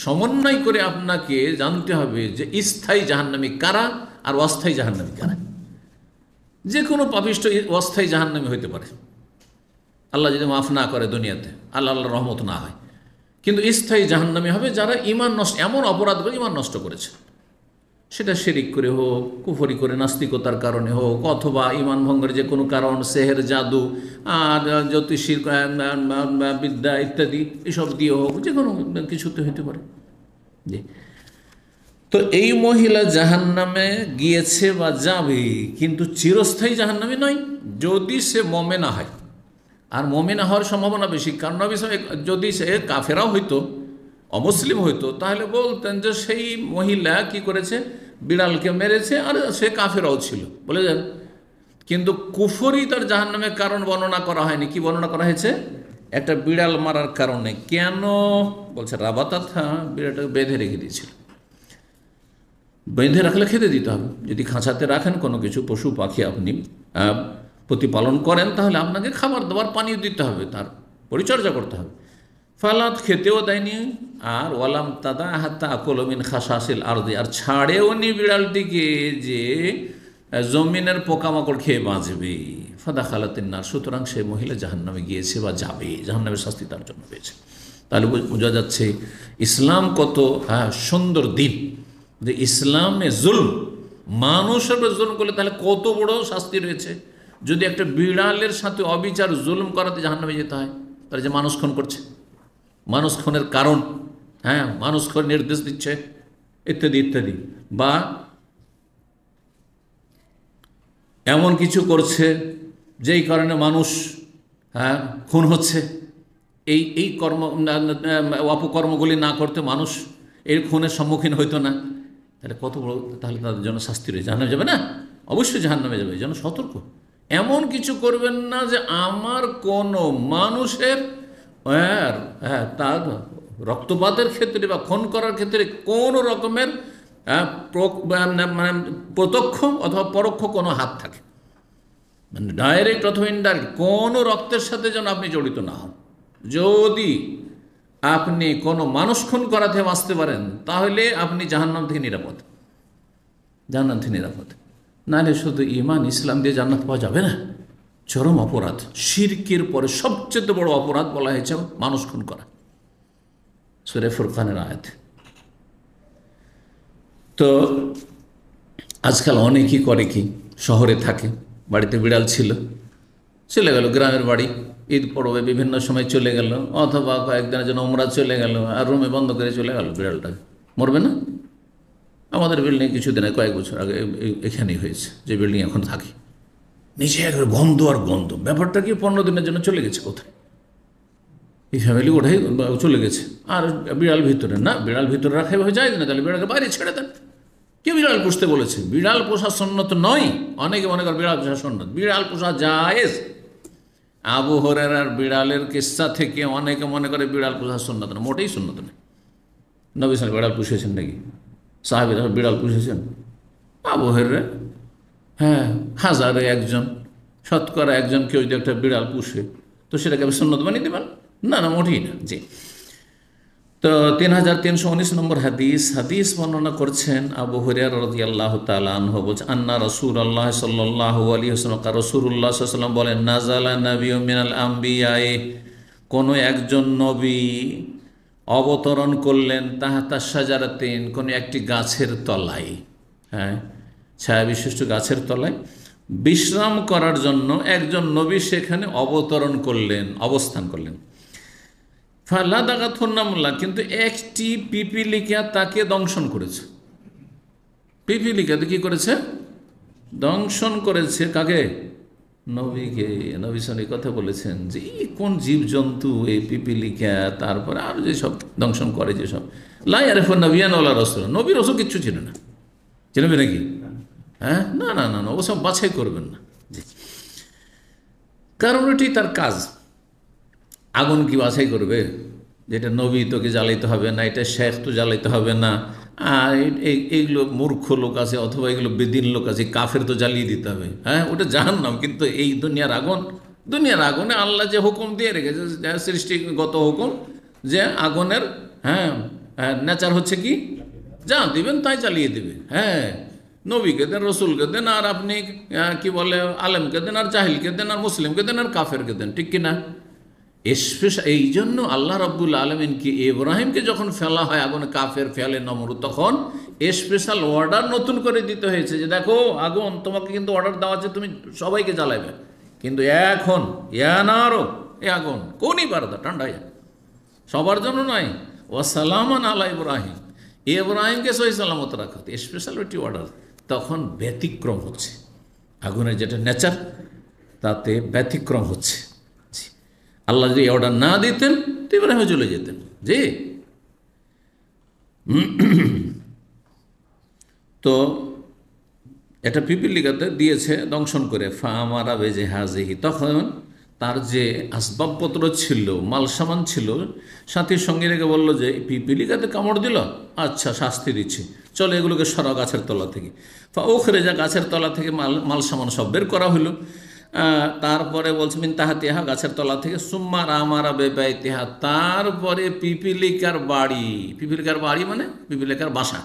সমন্বয় করে আপনাকে জানতে হবে যে স্থায়ী জাহান্নামী কারা আর অস্থায়ী জাহান্নামী কারা। যে কোনো পাপিষ্ঠ অস্থায়ী জাহান্নামী হইতে পারে, আল্লাহ যদি মাফ না করে দুনিয়াতে, আল্লাহর রহমত না হয়। কিন্তু স্থায়ী জাহান্নামী হবে যারা ঈমান নষ্ট, এমন অপরাধ করে ঈমান নষ্ট করেছে, সেটা শিরিক করে হোক, কুফরি করে, নাস্তিকতার কারণে হোক, অথবা ঈমান ভঙ্গের যে কোনো কারণ, সেহের, জাদু আর জ্যোতিষীর বিদ্যা ইত্যাদি এসব দিয়ে হোক, যে কোনো কিছুতে হইতে পারে। জি, তো এই মহিলা জাহান্নামে গিয়েছে বা যাবে, কিন্তু চিরস্থায়ী জাহান্নামী নয় যদি সে মুমিনা হয়। আর মুমিনা হওয়ার সম্ভাবনা বেশি, কারণ নবী সাল্লাল্লাহু আলাইহি ওয়াসাল্লাম যদি সে কাফেরাও হইতো, অমুসলিম হইতো, তাহলে বলতেন যে সেই মহিলা কি করেছে, বিড়ালকে মেরেছে, আর সে কাফেরাও ছিল বলে যান। কিন্তু কুফরি তার জাহান্নামের কারণ বর্ণনা করা হয়নি। কি বর্ণনা করা হয়েছে? একটা বিড়াল মারার কারণে। কেন বলছে? রাবাতাথা, বিড়ালটাকে বেঁধে রেখে দিয়েছিল। বেঁধে রাখলে খেতে দিতে হবে। যদি খাঁচাতে রাখেন কোনো কিছু পশু পাখি আপনি প্রতিপালন করেন, তাহলে আপনাকে খাবার দাবার পানিও দিতে হবে, তার পরিচর্যা করতে হবে। ফালাত খেতেও দেয়নি, আর ওয়ালাম তাদা হাত্তা আকলমিন খাসাসিল আরদি, আর ছাড়েও নি বিড়ালটিকে যে জমিনের পোকামাকড় খেয়ে বাঁচবে। ফাদা খালাতিন নার, সুতরাং সে মহিলা জাহান্নামে গিয়েছে বা যাবে, জাহান্নামের শাস্তি তার জন্য পেয়েছে। তাহলে বোঝা যাচ্ছে ইসলাম কত সুন্দর দিন, যে ইসলামে জুলম, মানুষের উপর জুলম করলে তাহলে কত বড় শাস্তি রয়েছে। যদি একটা বিড়ালের সাথে অবিচার জুলম করাতে জাহান্নামে যেতে হয়, তাহলে যে মানুষ খুন করছে, মানুষ খুনের কারণ, মানুষ খুন নির্দেশ দিচ্ছে, ইত্যাদি ইত্যাদি, বা এমন কিছু করছে যেই কারণে মানুষ খুন হচ্ছে, এই কর্ম অপকর্মগুলি না করতে মানুষ এর খুনের সম্মুখীন হইতো না, তাহলে কত বড়, তাহলে তাদের জন্য শাস্তি রয়েছে। জাহান্নামে যাবে না, অবশ্যই জাহান্নামে যাবে, যেন সতর্ক। এমন কিছু করবেন না যে আমার কোনো মানুষের তার রক্তপাতের ক্ষেত্রে বা খুন করার ক্ষেত্রে কোনো রকমের মানে প্রত্যক্ষ অথবা পরোক্ষ কোনো হাত থাকে, মানে ডাইরেক্ট অথবা ইনডাইরেক্ট কোনো রক্তের সাথে যেন আপনি জড়িত না হন। যদি আপনি কোনো মানুষ খুন করাতে বাঁচতে পারেন, তাহলে আপনি জাহান্নাম থেকে নিরাপদ, জান্নাত থেকে নিরাপদ। নাহলে শুধু ঈমান ইসলাম দিয়ে জান্নাত পাওয়া যাবে না, চরম অপরাধ, শিরকের পরে সবচেয়ে বড় অপরাধ বলা হয়েছে মানুষ খুন করা, সূরা ফুরকানের আয়াত। তো আজকাল অনেকেই করে কি, শহরে থাকে, বাড়িতে বিড়াল ছিল, চলে গেল গ্রামের বাড়ি, ঈদ পড়বে বিভিন্ন সময় চলে গেল, অথবা কয়েকদিনের জন্য উমরা চলে গেল, আর রুমে বন্ধ করে চলে গেল, বিড়ালটা মরবে না? আমাদের বিল্ডিং কিছুদিন কয়েক বছর আগে এখানেই হয়েছে, যে বিল্ডিং এখন থাকি, নিচে একবার গন্ধ আর গন্ধ, ব্যাপারটা কি 15 দিনের জন্য চলে গেছে কোথায়, এই ফ্যামিলি ওটাই চলে গেছে, আর বিড়াল ভিতরে না, বিড়াল ভিতরে রাখা হয়ে যায় না, তাহলে বিড়ালকে বাইরে ছেড়ে দেন। কে বিড়াল পুষতে বলেছে? বিড়াল পোষা সুন্নত নয়। অনেকে মনে করে বিড়াল পোষা সুন্নত, বিড়াল পোষা জায়েজ। আবু হুরায়রার বিড়ালের কিস্সা থেকে অনেকে মনে করে বিড়াল পোষা সুন্নত না, মোটেই সুন্নত নয়। নবী সাল্লাল্লাহু বিড়াল পুষেছেন নাকি? সাহাবীরা বিড়াল পুষেছেন? আবু হুরায়রা হাজারে একজন, শতকরা একজন কেউ যদি একটা বিড়াল পুষে, তো সেটাকে আপনি সুন্নত বানিয়ে দেবেন? না না, মোটেই না। জি। তো 3319 নম্বর হাদিস বর্ণনা করছেন আবু হুরায়রা রাদিয়াল্লাহু তাআলা আনহু, বলছেন আন্না রাসূলুল্লাহ সাল্লাল্লাহু আলাইহি ওয়াসাল্লাম, রাসূলুল্লাহ সাল্লাল্লাহু আলাইহি ওয়াসাল্লাম বলেন, নাযালা নাবিয়্যুম মিনাল আম্বিয়ায়ে, কোনো একজন নবী অবতরণ করলেন, তাহাতা শাজারাতিন, কোনো একটি গাছের তলায়, ছায়া বিশিষ্ট গাছের তলায় বিশ্রাম করার জন্য একজন নবী সেখানে অবতরণ করলেন, অবস্থান করলেন। ফালাদাগাথুন্নামুল্লাহ, কিন্তু একটি পিপিলিকা তাকে দংশন করেছে। পিপিলিকাতে কি করেছে? দংশন করেছে। কাকে? নবীকে। নবী সাল্লাল্লাহু কথা বলেছেন যে এই কোন জীবজন্তু এই পিপিলিকা, তারপরে আর যেসব দংশন করে, যেসব লা ইয়ারিফুন নাবিয়ান ওয়ালা রাসূলা, নবী রাসূল কিচ্ছু ছিল না, চিনবে নাকি? না না না না, ওসব বাছাই করবেন না। কারণ এটি তার কাজ। আগুন কি বাছাই করবে? যেটা নবী তোকে জ্বালাইতে হবে না, এটা শেখ তো জ্বালাইতে হবে না, আর এইগুলো মূর্খ লোক আছে অথবা এগুলো বেদিন লোক আছে, কাফের তো জ্বালিয়ে দিতে হবে। ওটা জাহান্নাম। কিন্তু এই দুনিয়ার আগুন, দুনিয়ার আগুনে আল্লাহ যে হুকুম দিয়ে রেখেছে, সৃষ্টিগত হুকুম, যে আগুনের নেচার হচ্ছে কি, যা দিবেন তাই চালিয়ে দেবে। নবীকে দেন, রসুলকে দেন, আর আপনি কি বলে আলেমকে দেন, আর জাহিলকে দেন, আর মুসলিমকে দেন, আর কাফেরকে দেন, ঠিক কিনা? এই জন্য আল্লাহ রাব্বুল আলামিন কি ইব্রাহিমকে যখন ফেলা হয় আগুনে, কাফের ফেলে নমরুদ, তখন স্পেশাল অর্ডার নতুন করে দিতে হয়েছে যে দেখো আগুন, তোমাকে কিন্তু অর্ডার দেওয়া আছে তুমি সবাইকে জ্বালাবে, কিন্তু এখন ইয়ানারো, এ আগুন কোনই পারদা ঠান্ডা হয়ে যায়, সবার জন্য নয়। ওয়াসালামান আলা ইব্রাহিম, ইব্রাহিমকে সহি সালামত রাখতে স্পেশাল একটি অর্ডার। তখন ব্যতিক্রম হচ্ছে, আগুনের যেটা নেচার তাতে ব্যতিক্রম হচ্ছে। আল্লাহ যদি অর্ডার না দিতেন তো ইব্রাহিম চলে যেতেন। জি। তো এটা পিপিলিকাতে দিয়েছে দংশন করে। ফামারা বেজে হাজিহি, তখন তার যে আসবাবপত্র ছিল, মাল সামান ছিল, সাথীর সঙ্গে রেখে বলল যে পিপিলিকাতে কামড় দিল, আচ্ছা শাস্তি দিচ্ছি, চলো এগুলোকে সরাও গাছের তলা থেকে। ওখরে যা গাছের তলা থেকে মাল সামান সব বের করা হইলো। তারপরে বলছে মিন তাহাতিহা, গাছের তলা থেকে, সুম্মা আমারা বেবাইতিহা, তারপরে পিপিলিকার বাড়ি, পিপিলিকার বাড়ি মানে পিপিলিকার বাসা,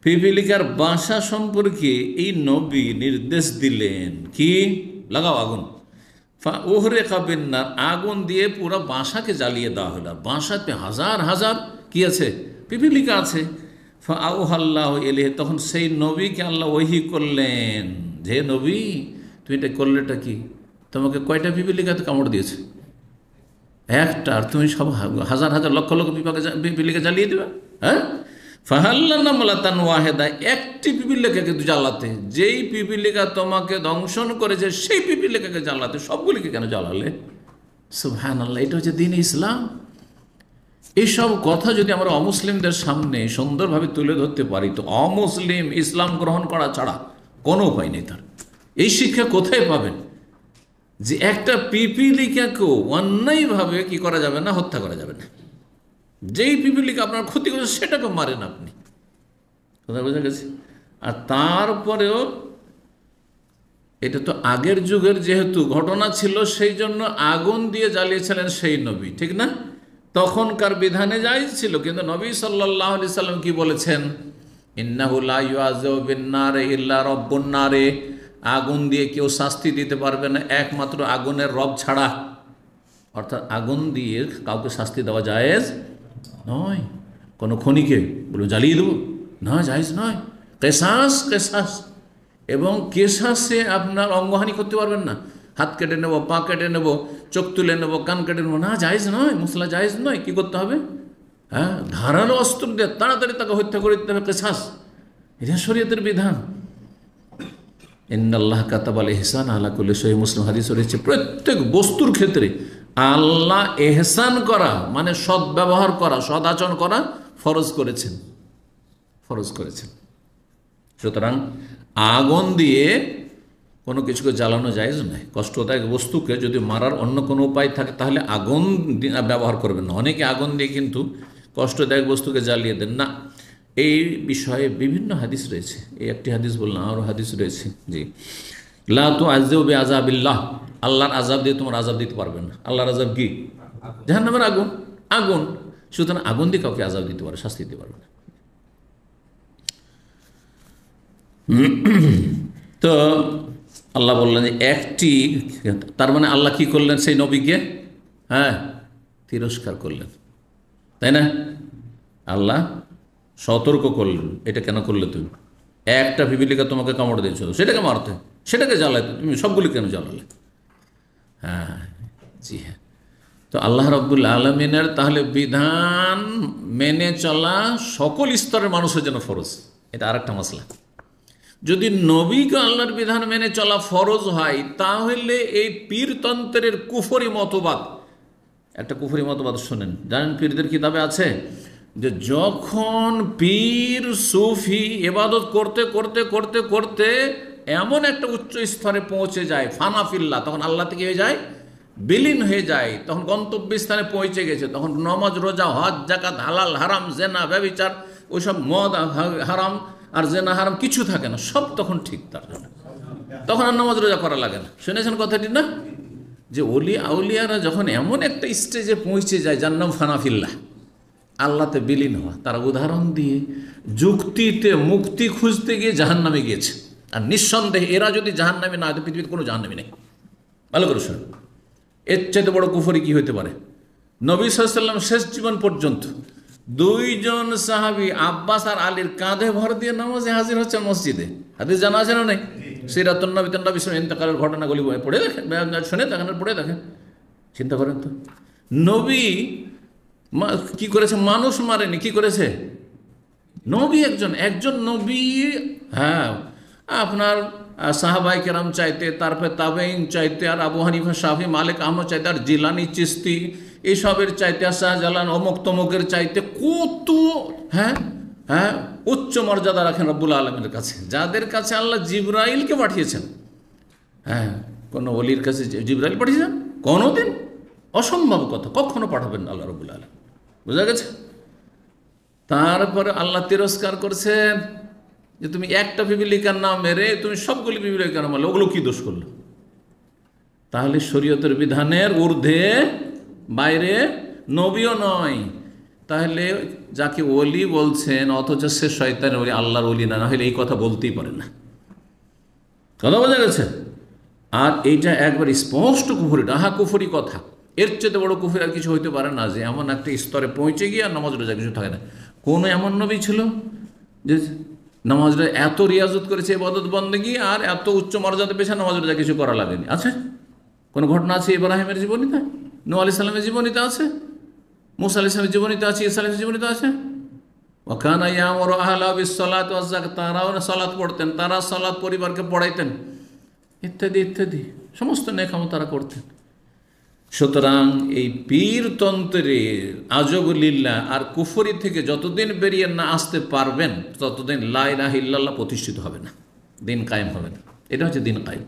পিপিলিকার বাসা সম্পর্কে এই নবী নির্দেশ দিলেন কি, লাগাও আগুন। ওহরে কাবিন্নার, আগুন দিয়ে পুরো বাসাকে জ্বালিয়ে দেওয়া হলো। বাসাতে হাজার হাজার কি আছে, পিপিলিকা আছে। ফাআউহাল্লাহু ইলাইহি, তখন সেই নবীকে আল্লাহ ওহী করলেন, যে নবী তুমি এটা করলেটা কি, তোমাকে কয়টা পিপিলিকাতে কামড় দিয়েছে? একটা। আর তুমি সব হাজার হাজার লক্ষ লক্ষ পিপিলিকা জ্বালিয়ে দেবে? হ্যাঁ, ফাহাল্লা নামলাতান ওয়াহেদা, একটি পিপিলিকাকে জ্বালাতে, যেই পিপিলিকা তোমাকে দংশন করেছে সেই পিপিলিকাকে জ্বালাতে, সবগুলিকে কেন জ্বালালে? সুবহানাল্লাহ, এটা হচ্ছে দ্বীন ইসলাম। এইসব কথা যদি আমরা অমুসলিমদের সামনে সুন্দরভাবে তুলে ধরতে পারি, তো অমুসলিম ইসলাম গ্রহণ করা ছাড়া কোনো উপায় নেই তার। এই শিক্ষা কোথায় পাবেন যে একটা পিপিলিকাকেও অন্যায়ভাবে কি করা যাবে না, হত্যা করা যাবে না। যেই পিপিলিকা আপনার ক্ষতি করেছে সেটাকে মারেন আপনি, কথা বোঝা গেছে? আর তারপরেও এটা তো আগের যুগের যেহেতু ঘটনা ছিল, সেই জন্য আগুন দিয়ে জ্বালিয়েছিলেন সেই নবী, ঠিক না? তখনকার বিধানে জায়েজ ছিল, কিন্তু নবী সাল্লাল্লাহু আলাইহি সাল্লাম কি বলেছেন, ইন্নাহু লা ইউআযাবু বিন-নারি ইল্লা রাব্বুন নারি, আগুন দিয়ে কেউ শাস্তি দিতে পারবে না একমাত্র আগুনের রব ছাড়া। অর্থাৎ আগুন দিয়ে কাউকে শাস্তি দেওয়া জায়েজ নয়। কোনো খনিকে বলে জ্বালিয়ে দেবো, না, জায়েজ নয়। কেসাস, কেসাস, এবং কেসাসে আপনার অঙ্গহানি করতে পারবেন না। হাত কেটে নেব, পা কেটে নেব, চোখ তুলে নেব, কান কেটে নেবো, না, জায়েজ নয়। মশলা জায়েজ নয়। কি করতে হবে? হ্যাঁ, ধারালো অস্ত্র দিয়ে তাড়াতাড়ি তাকে হত্যা করে দিতে হবে, কেসাস। এটা শরীয়তের বিধান। ইন্নাল্লাহ কাতাবাল ইহসান আলা কুল্লি শাইইন, মুসলিম হাদিস রয়েছে। প্রত্যেক বস্তুর ক্ষেত্রে আল্লাহ এহসান করা মানে সদ্ব্যবহার করা, সদাচরণ করা ফরজ করেছেন, ফরজ করেছেন। সুতরাং আগুন দিয়ে কোনো কিছুকে জ্বালানো জায়েজ নয়। কষ্টদায়ক বস্তুকে যদি মারার অন্য কোনো উপায় থাকে তাহলে আগুন ব্যবহার করবেন না। অনেকে আগুন দিয়ে কিন্তু কষ্টদায়ক বস্তুকে জ্বালিয়ে দেন না। এই বিষয়ে বিভিন্ন হাদিস রয়েছে। এই একটি হাদিস বললাম, আরও হাদিস রয়েছে। জি, লা তুআযযিবু বিআযাবিল্লাহ, আল্লাহর আযাব দিয়ে তোমার আযাব দিতে পারবেন না। আল্লাহর আযাব কি? জাহান্নামের আগুন, আগুন। সুতরাং আগুন দিয়ে কাউকে আযাব দিতে পারবে, শাস্তি দিতে পারবে না। তো আল্লাহ বললেন যে একটি, তার মানে আল্লাহ কি করলেন সেই নবীকে? হ্যাঁ, তিরস্কার করলেন, তাই না? আল্লাহ সতর্ক করলেন, এটা কেন করলে তুমি? একটা পিপিলিকা তোমাকে কামড় দিয়েছ, সেটাকে মারতে, সেটাকে জ্বালাতে, তুমি সবগুলি কেন জ্বালালে? হ্যাঁ, জি হ্যাঁ। তো আল্লাহ রাব্বুল আলামিনের তাহলে বিধান মেনে চলা সকল স্তরের মানুষের জন্য ফরজ। এটা আর একটা মাসলা। যদি নবীকে আল্লাহর বিধান মেনে চলা ফরজ হয়, তাহলে এই পীরতন্ত্রের কুফরি মতবাদ, একটা কুফরি মতবাদ শোনেন, জানেন পীরদের কিতাবে আছে যে যখন পীর সুফি ইবাদত করতে করতে করতে করতে এমন একটা উচ্চ স্তরে পৌঁছে যায়, ফানাফিল্লাহ, তখন আল্লাহ থেকে হয়ে যায়, বিলীন হয়ে যায়, তখন গন্তব্যস্থানে পৌঁছে গেছে, তখন নমাজ, রোজা, হজ, যাকাত, হালাল, হারাম, জেনা, ব্যভিচার, ওইসব মদ হারাম আর জেনা হারাম কিছু থাকে না, সব তখন ঠিক তার জন্য। তখন আর নামাজ রোজা করা লাগে না। শুনেছেন কথাটি না? যে আউলিয়ারা যখন এমন একটা স্টেজে পৌঁছে যায় যার নাম ফানাফিল্লাহ, আল্লাহতে বিলীন হওয়া, তারা উদাহরণ দিয়ে যুক্তিতে মুক্তি খুঁজতে গিয়ে জাহান্নামে গিয়েছে। আর নিঃসন্দেহে এরা যদি জাহান্নামে না হয়, পৃথিবীতে কোনো জাহান্নামী নেই। ভালো করে শুনুন, এর চাইতে বড় কুফরি কি হতে পারে? নবী সাল্লাল্লাহু আলাইহি ওয়াসাল্লাম শেষ জীবন পর্যন্ত দুইজন সাহাবী আব্বাস আর আলীর কাঁধে ভর দিয়ে নামাজে হাজির হচ্ছেন মসজিদে। হাদিস জানা আছে না? নেই? সিরাতুন নবী ইন্তেকালের ঘটনাগুলি পড়ে দেখেন, শুনে দেখেন, পড়ে দেখেন, চিন্তা করেন তো। নবী কি করেছে? মানুষ মারেনি, কি করেছে? নবী একজন নবী, হ্যাঁ, আপনার সাহাবায়ে কেরাম চাইতে, তারপরে তাবেঈন চাইতে, আর আবু হানিফা, শাফি, মালিক, আহমদ চাইতে, আর জিলানি, চিশতি, এইসবের চাইতে, শাহজালাল, অমুক তমুকের চাইতে কত হ্যাঁ উচ্চ মর্যাদা রাখেন রব্বুল আলমীর কাছে, যাদের কাছে আল্লাহ জিবরাইলকে পাঠিয়েছেন। হ্যাঁ, কোনো ওলির কাছে জিবরাইল পাঠিয়েছেন? কোনোদিন, অসম্ভব কথা, কখনো পাঠাবেন না আল্লাহ রব্বুল আলম। বোঝা গেছে? তারপরে আল্লাহ তিরস্কার করছেন যে তুমি একটা পিপিলিকার নাম মেরে তুমি সবগুলি পিপিলিকার নাম মারলে, ওগুলো কি দোষ করলো? তাহলে শরীয়তের বিধানের ঊর্ধ্বে বাইরে নবীও নয়। তাহলে যাকে ওলি বলছেন অথচ সে শয়তানের ওলি, আল্লাহর ওলি না হলে এই কথা বলতেই পারে না। কথা বোঝা গেছে? আর এইটা একবার স্পষ্ট কুফরি, ডাহা কুফরি কথা। এর চেয়ে বড় কুফরি আর কিছু হইতে পারে না, যে এমন একটা স্তরে পৌঁছে গিয়ে আর নামাজ রোজা কিছু থাকে না। কোন এমন নবী ছিল যে নামাজটা এত রিয়াজত করেছে, ইবাদত বন্দেগী, আর এত উচ্চ মর্যাদা পেয়েছে নামাজ রোজা কিছু করা লাগেনি? আছে? কোনো ঘটনা আছে ইব্রাহিমের জীবনীতে? নূহ আলাইহিস সালামের জীবনীতে আছে? মুসা আলাইহিস সালামের জীবনীতে আছে? ঈসা আলাইহিস জীবনীতে আছে? ওয়া কানা ইয়ামুরু আহলাহু বিস-সালাতি ওয়াজ-যাকাত, তারাও সালাত পড়তেন, তারা সালাত পরিবারকে পড়াইতেন, ইত্যাদি ইত্যাদি সমস্ত নেকামত তারা করতেন। সুতরাং এই পীরতন্ত্রের আজবুলিল্লাহ আর কুফরি থেকে যতদিন বেরিয়ে না আসতে পারবেন ততদিন লা ইলাহা ইল্লাল্লাহ প্রতিষ্ঠিত হবে না, দিন কায়েম হবে না। এটা হচ্ছে দিন কায়েম।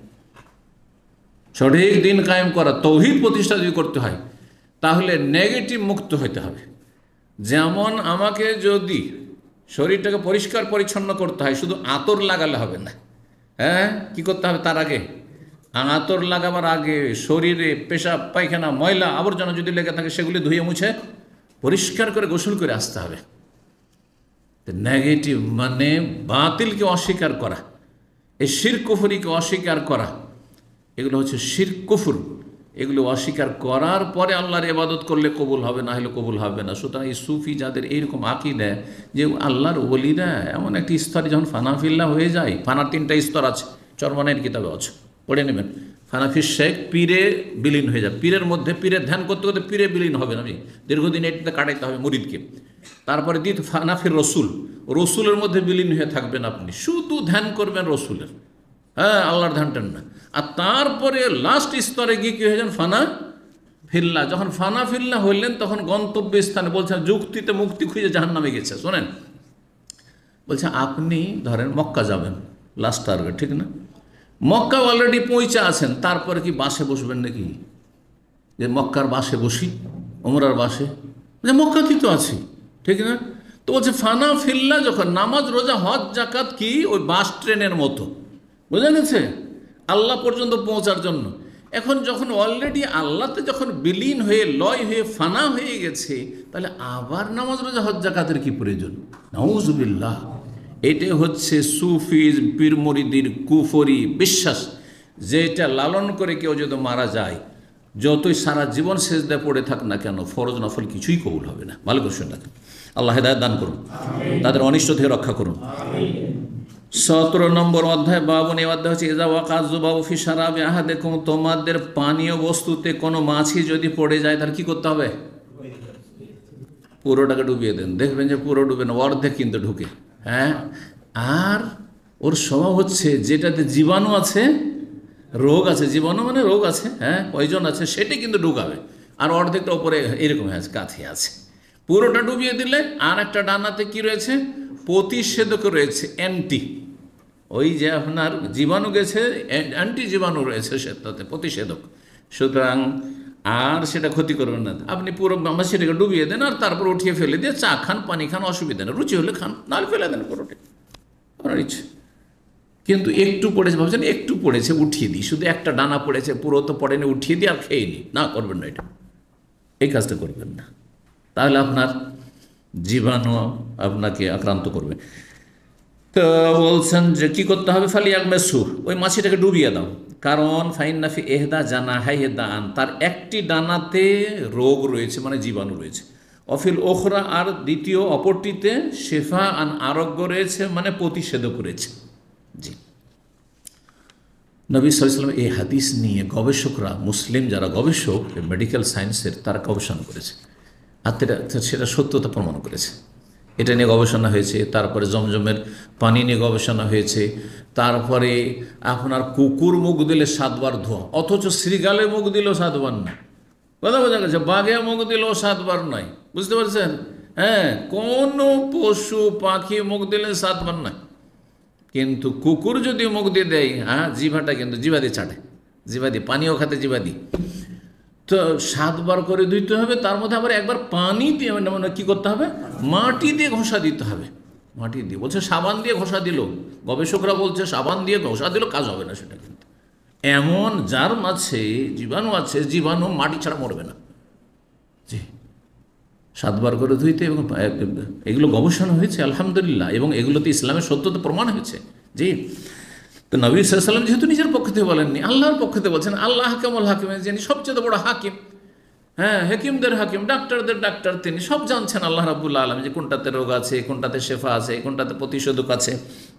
সঠিক দিন কায়েম করা, তৌহিদ প্রতিষ্ঠা যদি করতে হয় তাহলে নেগেটিভ মুক্ত হতে হবে। যেমন আমাকে যদি শরীরটাকে পরিষ্কার পরিচ্ছন্ন করতে হয়, শুধু আতর লাগালে হবে না। হ্যাঁ, কি করতে হবে তার আগে? আতর লাগাবার আগে শরীরে পেশাব পায়খানা ময়লা আবর্জনা যদি লেগে থাকে সেগুলি ধুয়ে মুছে পরিষ্কার করে গোসল করে আসতে হবে। নেগেটিভ মানে বাতিলকে অস্বীকার করা, এই শিরক কুফরিকে অস্বীকার করা, এগুলো হচ্ছে শিরক কুফর। এগুলো অস্বীকার করার পরে আল্লাহর ইবাদত করলে কবুল হবে, না হলে কবুল হবে না। সুতরাং এই সুফি যাদের এইরকম আকীদা যে আল্লাহর ওলিরা এমন একটি স্তরে যখন ফানাফিল্লা হয়ে যায়, ফানার 3টা স্তর আছে, চরমানের কিতাবে আছে, পড়ে নেবেন। ফানাফি শেখ পীরে বিলীন হয়ে যায়, পীরের মধ্যে পীরের ধ্যান করতে করতে পীরে বিলীন হবে না, দীর্ঘদিন এটিতে কাটাইতে হবে মুরিদকে। তারপরে দ্বিতীয় ফানাফির রসুল, রসুলের মধ্যে বিলীন হয়ে থাকবেন আপনি, শুধু ধ্যান করবেন রসুলের, হ্যাঁ আল্লাহর ধ্যানটান না। আর তারপরে লাস্ট স্তরে গিয়ে কী হয়ে যান? ফানা ফিল্লা। যখন ফানা ফিল্লা হইলেন তখন গন্তব্য স্থানে বলছেন যুক্তিতে মুক্তি খুঁজে জাহান্নামে গেছে। শোনেন, বলছে আপনি ধরেন মক্কা যাবেন, লাস্ট টার্গেট, ঠিক না? মক্কা অলরেডি পৌঁছে আছেন, তারপরে কি বাসে বসবেন নাকি? যে মক্কার বাসে বসি, ওমরার বাসে, যে মক্কাতেই তো আছি, ঠিক না? তো বলছে ফানা ফিল্লা, যখন নামাজ রোজা হজ জাকাত কি ওই বাস ট্রেনের মতো, বোঝা গেছে? আল্লাহ পর্যন্ত পৌঁছার জন্য। এখন যখন অলরেডি আল্লাহতে যখন বিলীন হয়ে লয় হয়ে ফানা হয়ে গেছে, তাহলে আবার নামাজ রোজা হজ জাকাতের কি প্রয়োজন? নাউজুবিল্লাহ। এটাই হচ্ছে সুফি পীর মুরিদির কুফরি বিশ্বাস, যেটা লালন করে কেউ যদি মারা যায়, যতই সারা জীবন সেজদায় পড়ে থাক না কেন, ফরজ নফল কিছুই কবুল হবে না। ভালো করে শুনে রাখুন। আল্লাহ হেদায়েত দান করুন, তাদের অনিষ্ট থেকে রক্ষা করুন। 17 নম্বর অধ্যায় বাবুন। এই অধ্যায় হচ্ছে এজা ওয়াকাজুবাউ ফি শারাবি আহাদিকুম, তোমাদের পানীয় বস্তুতে কোনো মাছি যদি পড়ে যায় তার কি করতে হবে? পুরোটাকে ডুবিয়ে দেন। দেখবেন যে পুরো ডুবে না, অর্ধেক কিন্তু ঢুকে। হ্যাঁ, আর ওর স্বভাব হচ্ছে যেটাতে জীবাণু আছে, রোগ আছে, জীবাণু মানে রোগ আছে, হ্যাঁ পয়জন আছে, সেটাই কিন্তু ঢুকাবে। আর অর্ধেকটা ওপরে এরকম আছে, কাছে আছে। পুরোটা ডুবিয়ে দিলে আর একটা ডানাতে কি রয়েছে? প্রতিষেধক রয়েছে, অ্যান্টি, ওই যে আপনার জীবাণু গেছে, অ্যান্টি জীবাণু রয়েছে সেটাতে, প্রতিষেধক। সুতরাং আর সেটা ক্ষতি করবেন না। আপনি পুরো সেটাকে ডুবিয়ে দেন আর তারপর উঠিয়ে ফেলে দিয়ে চা খান, পানি খান, অসুবিধা নেই। রুচি হলে খান, নাহলে ফেলে দেন পুরোটা, আপনার ইচ্ছে। কিন্তু একটু পড়েছে, ভাবছেন একটু পড়েছে উঠিয়ে দিই, শুধু একটা ডানা পড়েছে, পুরো তো পড়েনি, উঠিয়ে দিই আর খেয়ে নিই, না, করবেন না, এটা এই কাজটা করবেন না। তাহলে আপনার জীবাণু আপনাকে আক্রান্ত করবে। তো বলছেন যে কী করতে হবে? ফালিয়াক মেসু, ওই মাছিটাকে ডুবিয়ে দাও। কারণ ফাইন্নাফি এহদা জানা হাই হেদা আন, তার একটি ডানাতে রোগ রয়েছে, মানে জীবাণু রয়েছে। অফিল ওখরা, আর দ্বিতীয় অপরটিতে শেফা আন, আরোগ্য রয়েছে, মানে প্রতিষেধক রয়েছে। জি, নবী সাল্লাল্লাহু আলাইহি ওয়াসাল্লাম এই হাদিস নিয়ে গবেষকরা, মুসলিম যারা গবেষক মেডিকেল সায়েন্সের, তারা গবেষণা করেছে আর সেটা সত্যতা প্রমাণ করেছে। এটা নিয়ে গবেষণা হয়েছে। তারপরে জমজমের পানি নিয়ে গবেষণা হয়েছে। তারপরে আপনার কুকুর মুখ দিলে 7 বার ধোয়া, অথচ শ্রীগালে মুখ দিলেও 7 বার না। কথা বোঝা গেছে? বাঘে মুখ দিলেও 7 বার নাই, বুঝতে পারছেন? হ্যাঁ, কোনো পশু পাখি মুখ দিলে 7 বার নয়, কিন্তু কুকুর যদি মুখ দিয়ে দেয়, হ্যাঁ জিভাটা কিন্তু জিভা দিয়ে চাটে, জিভা দিয়ে পানিও খাতে জিভা দিয়ে। তো 7 বার করে ধুইতে হবে, তার মধ্যে আবার একবার পানি দিয়ে মানে কী করতে হবে, মাটি দিয়ে ঘষা দিতে হবে। মাটি দিয়ে বলছে সাবান দিয়ে ঘষা দিল, গবেষকরা বলছে সাবান দিয়ে ঘষা দিল কাজ হবে না। সেটা কিন্তু এমন যার মাঝে জীবাণু আছে, জীবাণু মাটি ছাড়া মরবে না। জি, 7 বার করে ধুইতে, এবং এগুলো গবেষণা হয়েছে আলহামদুলিল্লাহ, এবং এগুলোতে ইসলামের সত্যতা প্রমাণ হয়েছে। জি, তো নবী সাল্লাল্লাহু আলাইহি ওয়াসাল্লাম যেহেতু নিজের পক্ষ থেকে বলেননি, আল্লাহর পক্ষ থেকে বলছেন, আল্লাহ হাকামুল হাকিম, যিনি সবচেয়ে বড় হাকিম, হ্যাঁ, হাকিমদের হাকিম, ডাক্তারদের ডাক্তার, তিনি সব জানছেন আল্লাহ রাব্বুল আলামিন, যে কোনটাতে রোগ আছে, কোনটাতে শেফা আছে, কোনটাতে প্রতিষেধক আছে।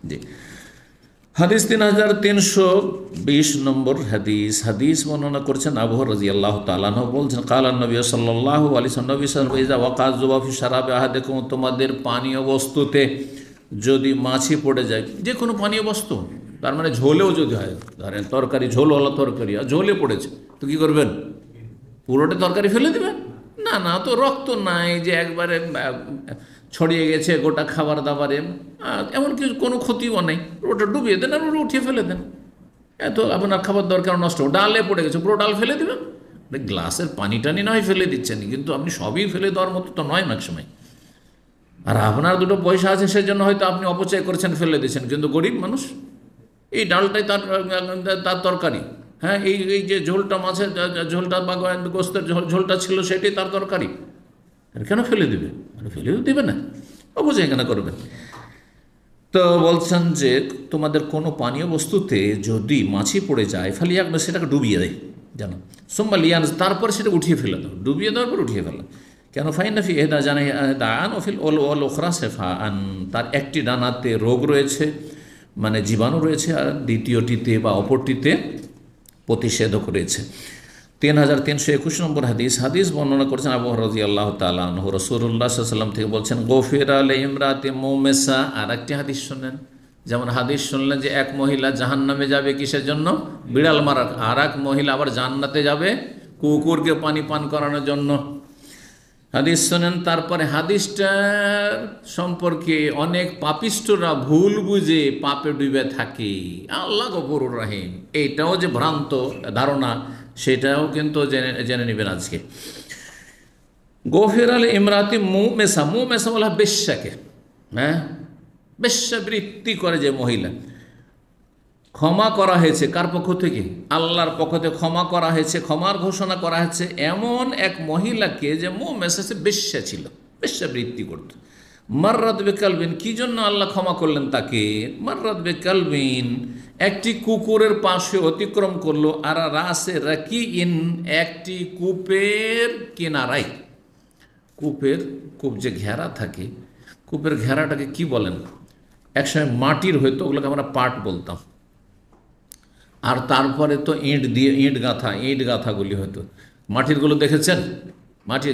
জি, হাদিস 3320 নম্বর হাদিস বর্ণনা করছেন আবু হুরায়রা রাদিয়াল্লাহু তাআলা আনহু, বলছেন কালা নবী সাল্লাল্লাহু আলাইহি ওয়াসাল্লাম, নবী সাল্লাল্লাহু আলাইহি ওয়াসাল্লাম, ইযা ওয়াকায যুবা ফি শারাবি আহাদিকুম, তোমাদের পানীয় বস্তুতে যদি মাছি পড়ে যায়, যে কোনো পানীয় বস্তু, তার মানে ঝোলেও যদি হয়, ধরেন তরকারি, ঝোলওয়ালা তরকারি আর ঝোলে পড়েছে, তো কী করবেন? পুরোটা তরকারি ফেলে দেবেন? না না, তো রক্ত নাই যে একবারে ছড়িয়ে গেছে গোটা খাবার দাবারে, এমন কি কোনো ক্ষতিও নেই, ওটা ডুবিয়ে দেন আর ওটা উঠিয়ে ফেলে দেন। এত আপনার খাবার দরকার নষ্ট, ডালে পড়ে গেছে, পুরো ডাল ফেলে দেবেন। গ্লাসের পানি টানি নয় ফেলে দিচ্ছেন, কিন্তু আপনি সবই ফেলে দেওয়ার মতো তো নয় ম্যাক্সিমাই। আর আপনার দুটো পয়সা আছে সেজন্য হয়তো আপনি অপচয় করছেন, ফেলে দিচ্ছেন, কিন্তু গরিব মানুষ এই ডালটাই তার তরকারি, হ্যাঁ, এই যে ঝোলটা, মাছের ঝোলটা বা গোস্তের ঝোলটা ছিল সেটাই তার তরকারি, কেন ফেলে দেবে? ফেলেও দেবে না, অপচয় কেন করবেন? তো বলছেন যে তোমাদের কোনো পানীয় বস্তুতে যদি মাছি পড়ে যায়, ফালিয়াক, সেটাকে ডুবিয়ে দেয়, জানো, সোম্মা লিয়ান, তারপরে সেটা উঠিয়ে ফেলে দাও, ডুবিয়ে দেওয়ার পর উঠিয়ে ফেলা। কেন? ফাইনা ফি ইহদা জানে দান ও ফিল ওয়াল উখরা শিফাআন, তার একটি ডানাতে রোগ রয়েছে, মানে জীবাণু রয়েছে, আর দ্বিতীয়টিতে বা অপরটিতে প্রতিষেধক রয়েছে। 3321 নম্বর হাদিস বর্ণনা করেছেন আবু হুরায়রা রাদিয়াল্লাহু তাআলা আনহু, রাসূলুল্লাহ সাল্লাল্লাহু আলাইহি ওয়াসাল্লাম থেকে বলছেন, গফিরা লিইমরাতি মুমেসা। আর একটি হাদিস শুনলেন, যেমন হাদিস শুনলেন যে এক মহিলা জাহান্নামে যাবে কিসের জন্য? বিড়াল মারার। আর এক মহিলা আবার জান্নাতে যাবে কুকুরকে পানি পান করানোর জন্য। হাদিস শোনেন। তারপরে হাদিসটার সম্পর্কে অনেক পাপিষ্টরা ভুল বুঝে পাপে ডুবে থাকে। আল্লাহ গফুরুর রহিম, এইটাও যে ভ্রান্ত ধারণা, সেটাও কিন্তু জেনে নেবেন আজকে। গফির আল ইমরাতি মুমেসা, মুমেসা বলা বেশ্যাকে, হ্যাঁ, বেশ্যাবৃত্তি করে যে মহিলা, ক্ষমা করা হয়েছে কার পক্ষ থেকে? আল্লাহর পক্ষ থেকে ক্ষমা করা হয়েছে, ক্ষমার ঘোষণা করা হয়েছে এমন এক মহিলাকে যে মুমেসা বেশ্যা ছিল, বেশ্যাবৃত্তি করত। মাররাত বেকালবিন, কি জন্য আল্লাহ ক্ষমা করলেন তাকে? মাররাত বেকালবিন, একটি কুকুরের পাশে অতিক্রম করলো, আর রাসে রাকি ইন, একটি কূপের কিনারায়। কূপ যে ঘেরা থাকে, কূপের ঘেরাটাকে কি বলেন? একসময় মাটির হয়তো, ওগুলোকে আমরা পাট বলতাম, আর তারপরে তো ইট গাঁথাগুলি হতো। মাটিরগুলো দেখেছেন?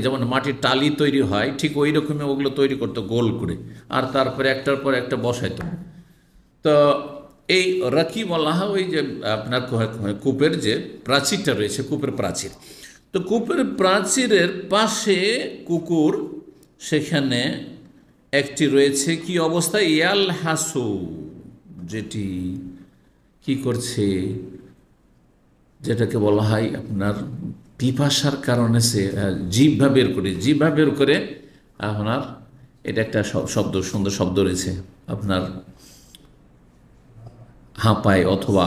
যেমন মাটির টালি তৈরি হয়, ঠিক ওই রকমই ওগুলো তৈরি করতো গোল করে, আর তারপরে একটার পর একটা বসাইতো। তো এই রাকি বলা হয় ওই যে আপনার কূপের যে প্রাচীরটা রয়েছে, কূপের প্রাচীর। তো কূপের প্রাচীরের পাশে কুকুর, সেখানে একটি রয়েছে, কি অবস্থা? ইয়াল হাসু, যেটি কি করছে, যেটাকে বলা হয় আপনার পিপাসার কারণে সে জিহ্বা বের করে আপনার, এটা একটা শব্দ, সুন্দর শব্দ রয়েছে, আপনার হাঁপায়, অথবা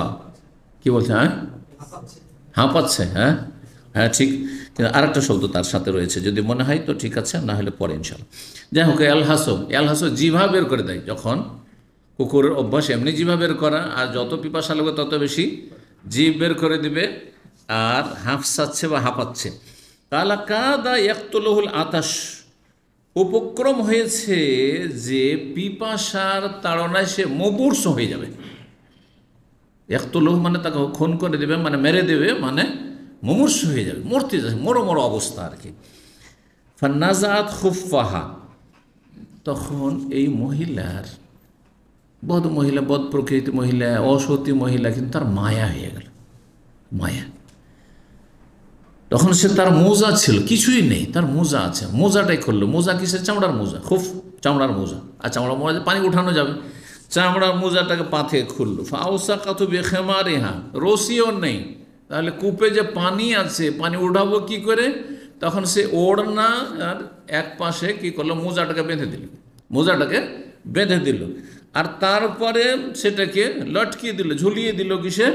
কি বলছে, হ্যাঁ, হাঁপাচ্ছে, হ্যাঁ হ্যাঁ ঠিক, কিন্তু আরেকটা শব্দ তার সাথে রয়েছে, যদি মনে হয় তো ঠিক আছে, না হলে পরে ইনশাল্লাহ। যাই হোক, এলহাসো জিভা বের করে দেয়। যখন কুকুরের অভ্যাস এমনি জিভা বের করা, আর যত পিপাসা লাগবে তত বেশি জিভ বের করে দিবে, আর হাঁফসাচ্ছে বা হাঁপাচ্ছে। কালা কাদা ইয়াকতুলুহুল আতাশ, উপক্রম হয়েছে যে পিপাসার তাড়নায় সে মুমূর্ষ হয়ে যাবে। ইয়াকতুলুহু মানে তাকে খুন করে দেবে, মানে মেরে দেবে, মানে মুমূর্ষ হয়ে যাবে, মরতে যাচ্ছে, মরো অবস্থা আর কি। ফান্নাজাত খুফফাহা, তখন এই মহিলার, বদ প্রকৃতি মহিলা, অসতী মহিলা, কিন্তু তার মায়া হয়ে গেল, মায়া। তখন সে, তার মোজা ছিল, কিছুই নেই, তার মোজা আছে, মোজাটাই খুললো। মোজা কিসের? চামড়ার মোজা, খুব চামড়ার মোজা, আর চামড়ার মোজা পানি উঠানো যাবে, চামড়ার মোজাটাকে পা থেকে খুললো। ফাউসা কাতু বেখেমারিহা, রশিও নেই, তাহলে কূপে যে পানি আছে, পানি উঠাবো কি করে? তখন সে ওড়না আর এক পাশে কি করলো, মোজাটাকে বেঁধে দিল আর তারপরে সেটাকে লটকিয়ে দিল, ঝুলিয়ে দিল কিসে?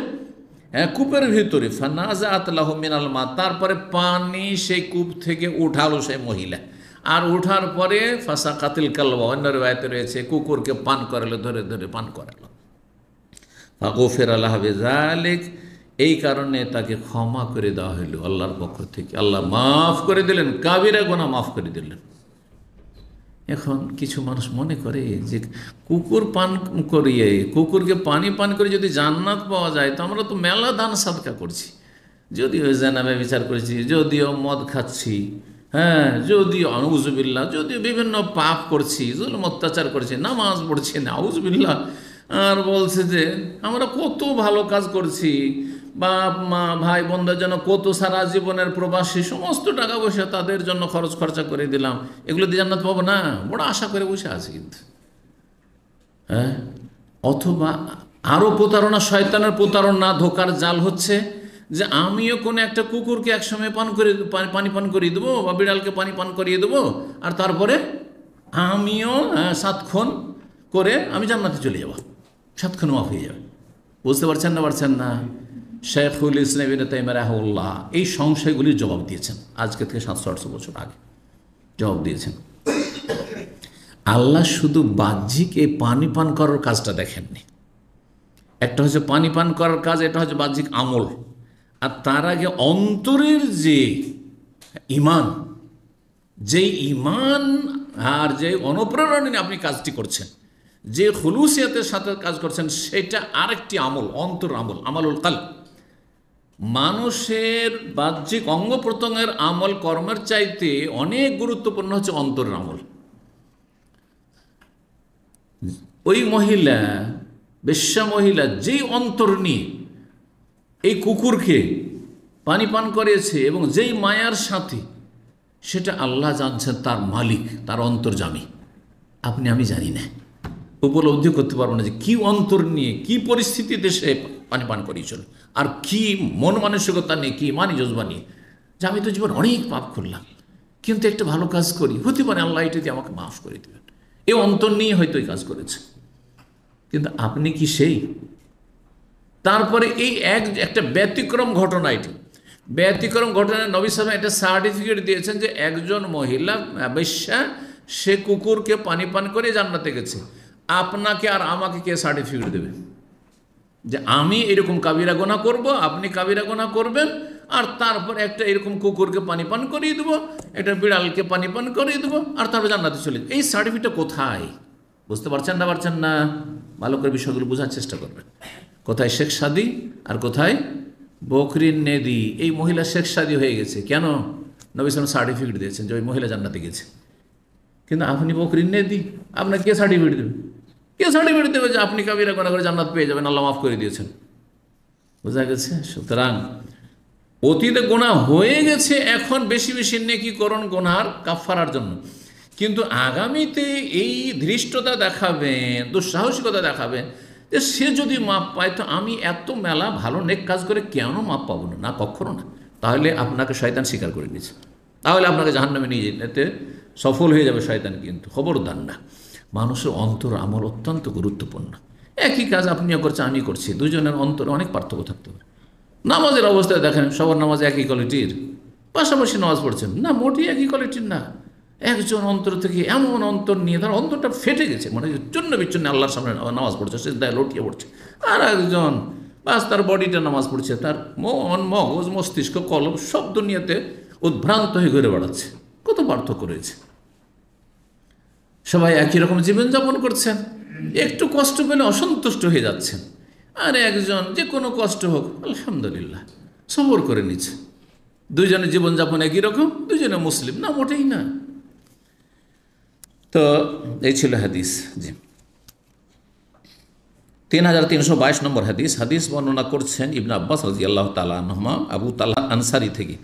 হ্যাঁ, কূপের ভিতরে। ফানাজাত লাহু মিনাল মা, তারপরে পানি সেই কূপ থেকে উঠালো সেই মহিলা, আর উঠার পরে ফাসাকাতিল কালবা, অন্য রিওয়ায়াতে রয়েছে কুকুরকে পান করালো, ধরে ধরে পান করালো। ফাগফিরা লাহু বিযালিক, এই কারণে তাকে ক্ষমা করে দেওয়া হইল আল্লাহর পক্ষ থেকে। আল্লাহ মাফ করে দিলেন, কাবিরা গুনাহ মাফ করে দিলেন। এখন কিছু মানুষ মনে করে যে কুকুর পান করিয়ে, কুকুরকে পানি পান করে যদি জান্নাত পাওয়া যায়, তো আমরা তো মেলা দান সাদকা করছি, যদিও জানাবে বিচার করেছি, যদিও মদ খাচ্ছি, হ্যাঁ, যদিও আউযুবিল্লাহ, যদিও বিভিন্ন পাপ করছি, জুলম অত্যাচার করছি, নামাজ পড়ছি না আউযুবিল্লাহ, আর বলছে যে আমরা কত ভালো কাজ করছি, বাপ মা ভাই বোনদের জন্য কত সারা জীবনের প্রবাসী সমস্ত টাকা পয়সা তাদের জন্য খরচা করে দিলাম, এগুলো দিয়ে জান্নাত পাবো না, বড় আশা করে বসে আছি। কিন্তু হ্যাঁ, অথবা আরও প্রতারণা, শয়তানের প্রতারণা, ধোকার জাল হচ্ছে যে আমিও কোনো একটা কুকুরকে একসময় পানি পান করিয়ে দেবো, বা বিড়ালকে পানি পান করিয়ে দেবো, আর তারপরে আমিও 7 ক্ষণ করে আমি জান্নাতে চলে যাব, 7 ক্ষণ মাফ হয়ে যাবে। বুঝতে পারছেন না? শেখুল ইসলাম ইবনে তাইমিয়া রাহিমাহুল্লাহ এই সংশয়গুলির জবাব দিয়েছেন, আজকে থেকে 700-800 বছর আগে জবাব দিয়েছেন। আল্লাহ শুধু বাহ্যিক এই পানি পান করার কাজটা দেখেননি, একটা হচ্ছে পানি পান করার কাজ, এটা হচ্ছে বাহ্যিক আমল, আর তার আগে অন্তরের যে ঈমান, যেই ঈমান আর যে অনুপ্রেরণা আপনি কাজটি করছেন, যে খুলুসিয়াতের সাথে কাজ করছেন, সেটা আরেকটি আমল, অন্তর আমল, আমালুল কলব। মানুষের বাহ্যিক অঙ্গ প্রত্যঙ্গের আমল কর্মের চাইতে অনেক গুরুত্বপূর্ণ হচ্ছে অন্তরের আমল। ওই মহিলা, বেশ্যা মহিলা, যেই অন্তর নিয়ে এই কুকুরকে পানি পান করিয়েছে এবং যেই মায়ার সাথে, সেটা আল্লাহ জানছেন, তার মালিক, তার অন্তর্যামী। আপনি আমি জানি না, উপলব্ধি করতে পারবো না যে কী অন্তর নিয়ে, কী পরিস্থিতিতে সে পানি পান করিয়েছিল, আর কী মন মানসিকতা নিয়ে, কী মানি জজবা নিয়ে, যে আমি তো জীবন অনেক পাপ করলাম, কিন্তু একটা ভালো কাজ করি, হতে পারে আল্লাহ এটা দিয়ে আমাকে মাফ করে দেবেন, এই অন্তর নিয়ে হয়তো এই কাজ করেছে। কিন্তু আপনি কি সেই? তারপরে এই একটা ব্যতিক্রম ঘটনা, এটি ব্যতিক্রম ঘটনা। নবী সাল্লাল্লাহু আলাইহি ওয়াসাল্লাম এটা সার্টিফিকেট দিয়েছেন যে একজন মহিলা বেশ্যা, সে কুকুরকে পানি পান করে জান্নাতে গেছে। আপনাকে আর আমাকে কে সার্টিফিকেট দেবে যে আমি এরকম কাবিরা গুনাহ করব, আপনি কাবিরা গুনাহ করবেন, আর তারপর একটা এরকম কুকুরকে পানি পান করিয়ে দেবো, একটা বিড়ালকে পানি পান করিয়ে দেবো, আর তারপর জান্নাতে চলে যাবে? এই সার্টিফিকেটটা কোথায়? বুঝতে পারছেন না? ভালো করে বিষয়গুলো বোঝার চেষ্টা করবেন। কোথায় শেখ সাদি আর কোথায় বকরিন নেদি? এই মহিলা শেখ সাদি হয়ে গেছে কেন? নবী সাল্লাল্লাহু সার্টিফিকেট দিয়েছেন যে ওই মহিলা জান্নাতে গেছে, কিন্তু আপনি বকরিন নেদি, আপনাকে কে সার্টিফিকেট দেবে? কে সার্টিফিকেট দেবে যে আপনি কাবিরা গুনাহ করে জান্নাত পেয়ে যাবেন, আল্লাহ মাফ করে দিয়েছেন? বোঝা গেছে? সুতরাং অতীতে গুনাহ হয়ে গেছে, এখন বেশি বেশি নেকি করুন গুনাহর কাফারার জন্য, কিন্তু আগামীতে এই ধৃষ্টতা দেখাবেন, দুঃসাহসিকতা দেখাবেন যে সে যদি মাপ পায়, তো আমি এত মেলা ভালো নেক কাজ করে কেন মাপ পাবো না? কখনো না। তাহলে আপনাকে শয়তান স্বীকার করে নিয়েছে, তাহলে আপনাকে জাহান্নামে নিয়ে যেতে সফল হয়ে যাবে শয়তান। কিন্তু খবরদার না, মানুষের অন্তর আমল অত্যন্ত গুরুত্বপূর্ণ। একই কাজ আপনিও করছেন, আমি করছি, দুজনের অন্তরে অনেক পার্থক্য থাকতে পারে। নামাজের অবস্থায় দেখেন, সবার নামাজ একই কোয়ালিটির, পাশাপাশি নামাজ পড়ছেন না, মোটেই একই কোয়ালিটির না। একজন অন্তর থেকে এমন অন্তর নিয়ে তার অন্তরটা ফেটে গেছে, মানে চন্ন বিচ্ছন্ন আল্লাহর সামনে নামাজ পড়ছে, সে দায় লটিয়ে পড়ছে, আর একজন বাস তার বডিটা নামাজ পড়ছে, তার মন, মগজ, মস্তিষ্ক, কলব সব দুনিয়াতে উদ্ভ্রান্ত হয়ে ঘুরে বেড়াচ্ছে। কত পার্থক্য রয়েছে। সবাই একই রকম জীবনযাপন করছেন, একটু কষ্ট পেলে অসন্তুষ্ট হয়ে যাচ্ছেন, আর একজন যে কোনো কষ্ট হোক আলহামদুলিল্লাহ সবর করে নিচ্ছে। দুইজনের জীবনযাপন একই রকম, দুইজনে মুসলিম না, মোটেই না। তো এই ছিল হাদিস। জি, 3322 নম্বর হাদিস বর্ণনা করছেন ইবনে আব্বাস রাদিয়াল্লাহু তাআলা আনহুমা, আবু তালহা আনসারী থেকে।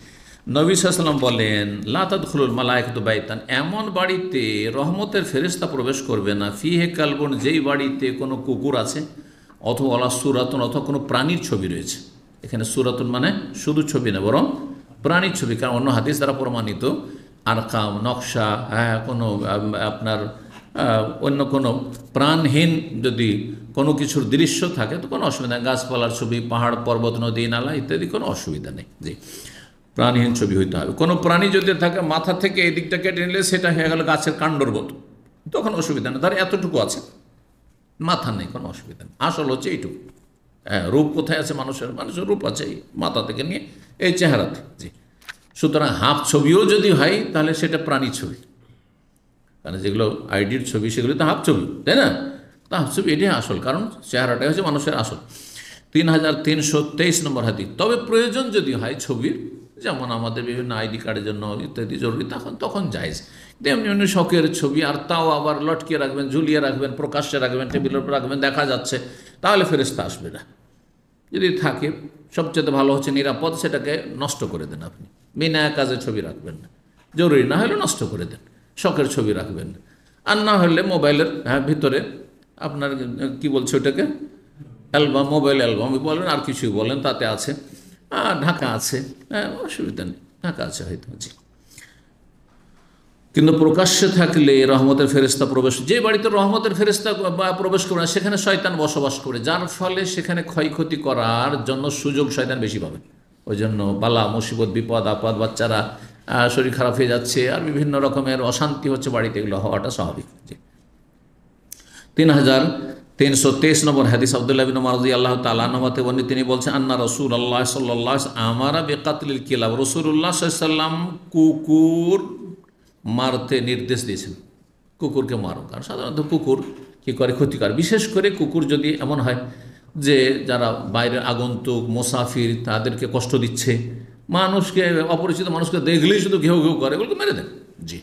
নবী সাল্লাল্লাহু আলাইহি ওয়াসাল্লাম বলেন, লা তাদখুলুল মালায়েকাতু বাইতান, এমন বাড়িতে রহমতের ফেরেশতা প্রবেশ করবে না, ফিহে কালবুন, যেই বাড়িতে কোনো কুকুর আছে, অথবা আলা সূরাতুন, অথবা কোনো প্রাণীর ছবি রয়েছে। এখানে সূরাতুন মানে শুধু ছবি না, বরং প্রাণীর ছবি। কারণ অন্য হাদিস দ্বারা প্রমাণিত আরকাম, নকশা, কোনো আপনার অন্য কোনো প্রাণহীন যদি কোনো কিছুর দৃশ্য থাকে তো কোনো অসুবিধা নেই। গাছপালার ছবি, পাহাড় পর্বত, নদী নালা ইত্যাদি কোনো অসুবিধা নেই। জি, প্রাণহীন ছবি হইতে হবে। কোনো প্রাণী যদি থাকে মাথা থেকে এই দিকটা কেটে নিলে সেটা হয়ে গেল গাছের কাণ্ডর মতো, তখন অসুবিধা নেই। তার এতটুকু আছে, মাথা নেই, কোনো অসুবিধা নেই। আসল হচ্ছে এইটুকু। হ্যাঁ, রূপ কোথায় আছে মানুষের? মানুষের রূপ আছে এই মাথা থেকে নিয়ে এই চেহারাতে। জি, সুতরাং হাফ ছবিও যদি হয় তাহলে সেটা প্রাণী ছবি। কারণ যেগুলো আইডির ছবি সেগুলো তো হাফ ছবি, তাই না? তো হাফ ছবি এটাই আসল, কারণ চেহারাটাই হচ্ছে মানুষের আসল। 3323 নম্বর হাদিস। তবে প্রয়োজন যদি হয় ছবির, যেমন আমাদের বিভিন্ন আইডি কার্ডের জন্য ইত্যাদি জরুরি, তখন জায়েজ। তেমনি এমনি শখের ছবি, আর তাও আবার লটকিয়ে রাখবেন, ঝুলিয়ে রাখবেন, প্রকাশ্যে রাখবেন, টেবিলের উপর রাখবেন, দেখা যাচ্ছে, তাহলে ফেরেশতা আসবে না। যদি থাকে সবচেয়ে ভালো হচ্ছে নিরাপদ, সেটাকে নষ্ট করে দেন আপনি। বিনা কাজে ছবি রাখবেন না, জরুরি না হলে নষ্ট করে দেন। শখের ছবি রাখবেন না। আর না হলে মোবাইলের ভিতরে আপনার কি বলছে ওটাকে, অ্যালবাম, মোবাইল অ্যালবাম বলেন আর কিছু বলেন, তাতে আছে, ঢাকা আছে, অসুবিধা নেই, ঢাকা আছে হয়তো। জি, কিন্তু প্রকাশ্যে থাকলে রহমতের ফেরেশতা প্রবেশ, যে বাড়িতে রহমতের ফেরেশতা প্রবেশ করে না সেখানে শয়তান বসবাস করে, যার ফলে সেখানে ক্ষয়ক্ষতি করার জন্য সুযোগ শয়তান বেশি পাবে। ওই জন্য বালা মুসিবত, বিপদ আপদ, বাচ্চারা শরীর খারাপ হয়ে যাচ্ছে, আর বিভিন্ন রকমের অশান্তি হচ্ছে বাড়িতে, এগুলো হওয়াটা স্বাভাবিক। জি, 3323 নম্বর হাদিস। আব্দুল্লাহ বিন উমর রাদিয়াল্লাহু তাআলা আনহু বর্ণিত, তিনি বলছেন, আন্না রাসূলুল্লাহ সাল্লাল্লাহু আলাইহি ওয়াসাল্লাম আমারা বিকাতলিল কিলাব, রাসূলুল্লাহ সাল্লাল্লাহু আলাইহি ওয়াসাল্লাম কুকুর মারতে নির্দেশ দিয়েছেন। কুকুরকে মারো, কারণ সাধারণত কুকুর কী করে, ক্ষতিকর। বিশেষ করে কুকুর যদি এমন হয় যে যারা বাইরের আগন্তুক, মোসাফির, তাদেরকে কষ্ট দিচ্ছে, মানুষকে, অপরিচিত মানুষকে দেখলেই শুধু ঘেউ ঘেউ করে, এগুলোকে মেরে দেন। জি,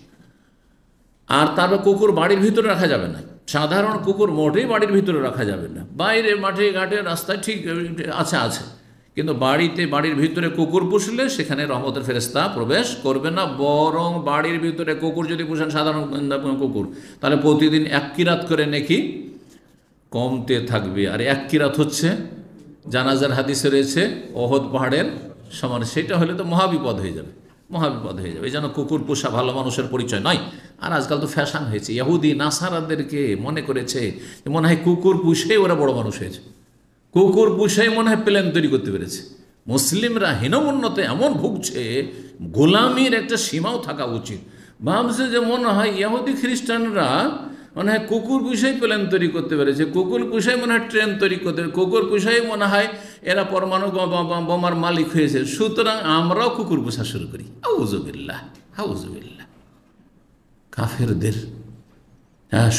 আর তারপর কুকুর বাড়ির ভিতরে রাখা যাবে না। সাধারণ কুকুর মোটেই বাড়ির ভিতরে রাখা যাবে না। বাইরে মাঠে ঘাটে রাস্তায় ঠিক আছে, কিন্তু বাড়িতে, বাড়ির ভিতরে কুকুর পুষলে সেখানে রহমতের ফেরেশতা প্রবেশ করবে না। বরং বাড়ির ভিতরে কুকুর যদি পুষেন, সাধারণ কুকুর, তাহলে প্রতিদিন 1 কিরাত করে নেকি কমতে থাকবে। আর 1 কিরাত হচ্ছে জানাজার হাদিসে রয়েছে ওহদ পাহাড়ের সমান। সেটা হলে তো মহাবিপদ হয়ে যাবে, মহাবিপদ হয়ে যাবে। এই জন্য কুকুর পোষা ভালো মানুষের পরিচয় নয়। আর আজকাল তো ফ্যাশন হয়েছে, ইহুদি নাসারাদেরকে মনে করেছে মনে হয় কুকুর পুষেই ওরা বড় মানুষ হয়েছে, কুকুর পুষেই মনে হয় প্লেন তৈরি করতে পেরেছে। মুসলিমরা হীনমন্যতে এমন ভুগছে, গোলামির একটা সীমাও থাকা উচিত। ভাবছে যে মনে হয় ইহুদি খ্রিস্টানরা মনে হয় কুকুর পুষেই প্লেন তৈরি করতে পেরেছে, কুকুর পুষেই মনে হয় ট্রেন তৈরি করতে পেরেছে, কুকুর পুষেই মনে হয় এরা পরমাণু বোমার মালিক হয়েছে, সুতরাং আমরাও কুকুর পোষা শুরু করি। আউযুবিল্লাহ, আউযুবিল্লাহ। কাফেরদের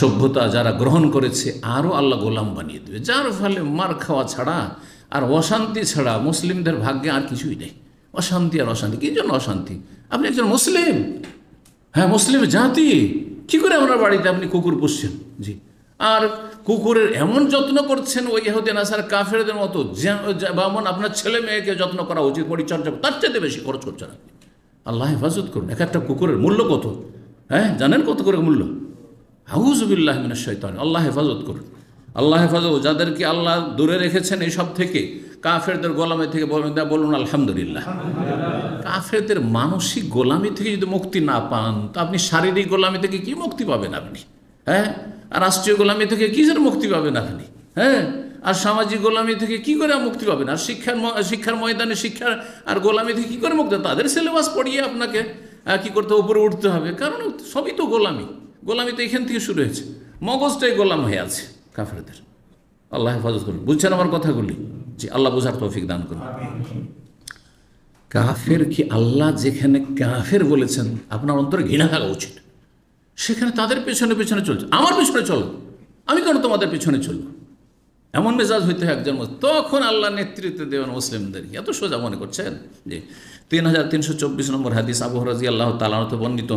সভ্যতা যারা গ্রহণ করেছে, আরও আল্লাহ গোলাম বানিয়ে দেবে, যার ফলে মার খাওয়া ছাড়া আর অশান্তি ছাড়া মুসলিমদের ভাগ্যে আর কিছুই নেই। অশান্তি আর অশান্তি। কী জন্য অশান্তি? আপনি একজন মুসলিম, মুসলিম জাতি, কী করে আপনার বাড়িতে আপনি কুকুর পুষছেন? জি, আর কুকুরের এমন যত্ন করছেন ওই ইহুদি নাসারা কাফেরদের মতো, যেমন আপনার ছেলে মেয়েকে যত্ন করা উচিত, পরিচর্যা, তার চেয়ে বেশি খরচ করছেন আপনি। আল্লাহ হেফাজত করুন। এক একটা কুকুরের মূল্য কত, জানেন কত করে মূল্য? আউযুবিল্লাহি মিনাশ শাইতান। আল্লাহ হেফাজত করুন, আল্লাহ হেফাজত। যাদেরকে আল্লাহ দূরে রেখেছেন এইসব থেকে, কাফেরদের গোলামি থেকে, বলুন আলহামদুলিল্লাহ। কাফেরদের মানসিক গোলামি থেকে যদি মুক্তি না পান, তো আপনি শারীরিক গোলামি থেকে কি মুক্তি পাবেন আপনি? আর রাষ্ট্রীয় গোলামি থেকে কিসের মুক্তি পাবেন আপনি? আর সামাজিক গোলামি থেকে কি করে মুক্তি পাবেন? আর শিক্ষার ময়দানে শিক্ষার আর গোলামি থেকে কি করে মুক্তি? তাদের সিলেবাস পড়িয়ে আপনাকে কি করতে, উপরে উঠতে হবে, কারণ সবই তো গোলামি। গোলামি তো এখান থেকে শুরু হয়েছে, মগজটাই গোলাম হয়ে আছে কাফেরদের। আল্লাহ হেফাজত করুন। বুঝছেন আমার কথাগুলি? জি, আল্লাহ বোঝার তৌফিক দান করুন। কাফের কি, আল্লাহ যেখানে কাফের বলেছেন আপনার অন্তরে ঘৃণা থাকা উচিত, সেখানে তাদের পেছনে পেছনে চলছে। আমার পেছনে চলো, আমি কেন তোমাদের পেছনে চলবো? এমন মেজাজ হইতে হয় একজন, তখন আল্লাহ নেতৃত্ব দেবেন মুসলিমদেরকে। এত সোজা মনে করছেন? জি, 3324 নম্বর হাদিস। আবু হুরায়রা রাদিয়াল্লাহু তাআলা আনহু বর্ণিত,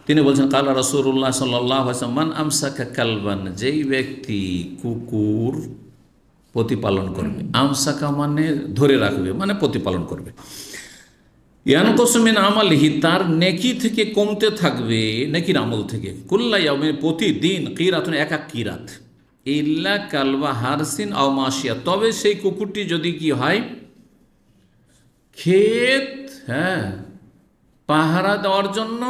তিনি বলছেন, কালা রাসূলুল্লাহ সাল্লাল্লাহু আলাইহি ওয়াসাল্লাম, মান আমসাকা কালবান, যেই ব্যক্তি কুকুর প্রতিপালন করবে, আমসাকা মানে ধরে রাখবে, মানে প্রতিপালন করবে, ইয়ানকুসু মিন আমালিহি, তার নেকি থেকে কমতে থাকবে, নেকির আমল থেকে, কুল্লা ইয়াউমিন, প্রতিদিন, কিরাতুন, এক কিরাত, ইল্লা কালবা হারসিন আও মাশিয়া, তবে সেই কুকুরটি যদি কি হয়, ক্ষেত, হ্যাঁ, পাহারা দেওয়ার জন্য,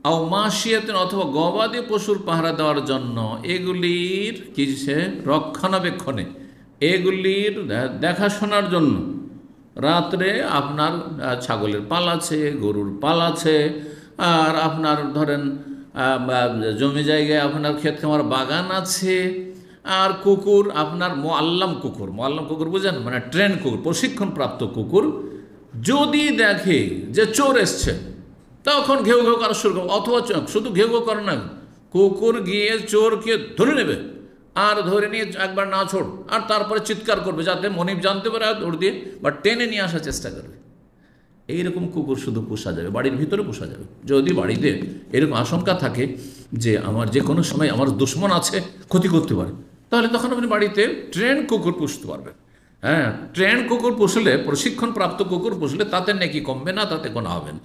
আও মাশিয়াতিন অথবা গবাদি পশুর পাহারা দেওয়ার জন্য, এগুলির কিসে রক্ষণাবেক্ষণে, এগুলির দেখাশোনার জন্য। রাত্রে আপনার ছাগলের পাল আছে, গরুর পাল আছে, আর আপনার ধরেন জমি জায়গায় আপনার ক্ষেত খামার বাগান আছে, আর কুকুর আপনার মোয়াল্লাম কুকুর বুঝেন, মানে ট্রেন কুকুর, প্রশিক্ষণপ্রাপ্ত কুকুর যদি দেখে যে চোর এসছে তখন ঘেউ ঘেউ করা শুরু করবে, অথবা শুধু ঘেউ ঘেউ করে না, কুকুর গিয়ে চোরকে ধরে নেবে, আর ধরে নিয়ে একবার না ছোড়, আর তারপরে চিৎকার করবে যাতে মনিব জানতে পারে, আর দৌড় দিয়ে বা টেনে নিয়ে আসার চেষ্টা করবে। এইরকম কুকুর শুধু পোষা যাবে, বাড়ির ভিতরে পোষা যাবে। যদি বাড়িতে এরকম আশঙ্কা থাকে যে আমার যে কোনো সময় আমার দুশ্মন আছে, ক্ষতি করতে পারে, তাহলে তখন আপনি বাড়িতে ট্রেন কুকুর পুষতে পারবেন। হ্যাঁ, ট্রেন কুকুর পুষলে, প্রশিক্ষণপ্রাপ্ত কুকুর পুষলে তাতে নাকি কমবে না, তাতে কোনো হবে না।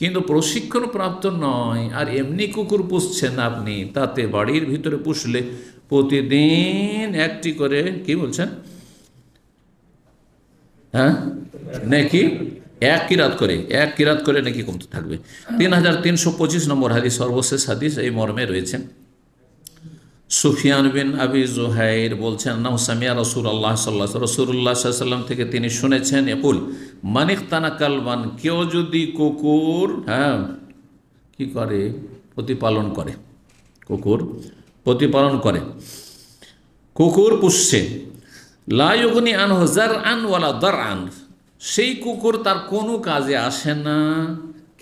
কিন্তু প্রশিক্ষণপ্রাপ্ত নয় আর এমনি কুকুর পুষছেন আপনি, তাতে বাড়ির ভিতরে পুষলে প্রতিদিন একটি করে, কি বলছেন, হ্যাঁ, নাকি এক কিরাত করে নাকি কমতে থাকবে। 3325 নম্বর হাদিস, সর্বশেষ হাদিস এই মর্মে রয়েছে। সুফিয়ান বিন আবি জুহাইর বলছেন, নাম সামিয়া রাসূলুল্লাহ সাল্লাল্লাহু আলাইহি রাসূলুল্লাহ সাল্লাল্লাহু আলাইহি ওয়াসাল্লাম থেকে তিনি শুনেছেন, ইয়াকুল মানিকতানা কালবান, কেউ যদি কুকুর, হ্যাঁ, কি করে, প্রতিপালন করে, কুকুর পুষছে, লা ইউগনি আনহু যারআন ওয়ালা দারআন, সেই কুকুর তার কোনো কাজে আসে না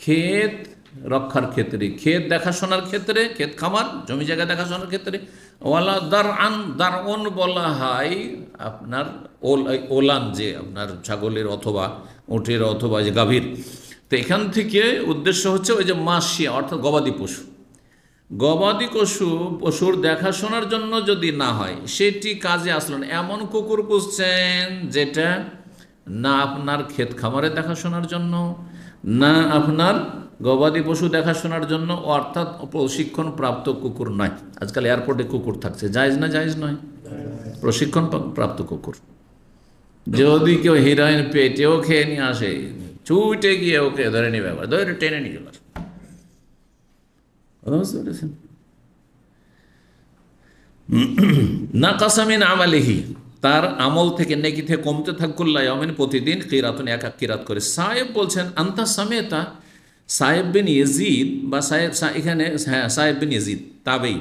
ক্ষেত রক্ষার ক্ষেত্রে, ক্ষেত দেখাশোনার ক্ষেত্রে, ক্ষেত খামার জমি জায়গা দেখাশোনার ক্ষেত্রে, ওয়ালা দারআন বলা হয় আপনার ওলান, যে আপনার ছাগলের অথবা উটের অথবা যে গাভীর। তো এখান থেকে উদ্দেশ্য হচ্ছে ওই যে মাসিয়া, অর্থাৎ গবাদি পশুর দেখাশোনার জন্য যদি না হয়, সেটি কাজে আসলো না, এমন কুকুর পুষছেন যেটা না আপনার ক্ষেত খামারে দেখাশোনার জন্য, না আপনার গবাদি পশু দেখাশোনার জন্য, অর্থাৎ প্রশিক্ষণ প্রাপ্ত কুকুর নয়। আজকাল এয়ারপোর্টে কুকুর থাকছে, জায়েজ না? জায়েজ নয়। প্রশিক্ষণ প্রাপ্ত কুকুর, যদি কেউ হিরোইন পেটেও খেয়ে নিয়ে আসে, ছুটে গিয়ে ওকে ধরে নিয়ে ব্যাপার, ধরে টেনে নিয়ে চলে আসে। না কাসামিন আমালিহি, তার আমল থেকে, নেকি থেকে কমতে থাকুল্লাহ ইয়ামিন, প্রতিদিন কিরাতুন, এক কিরাত করে। সাহেব বলছেন, আন্তা সামেতা, সাহেব বিন ইয়াজিদ, বা এখানে সাহেব বিন ইয়াজিদ তাবেই,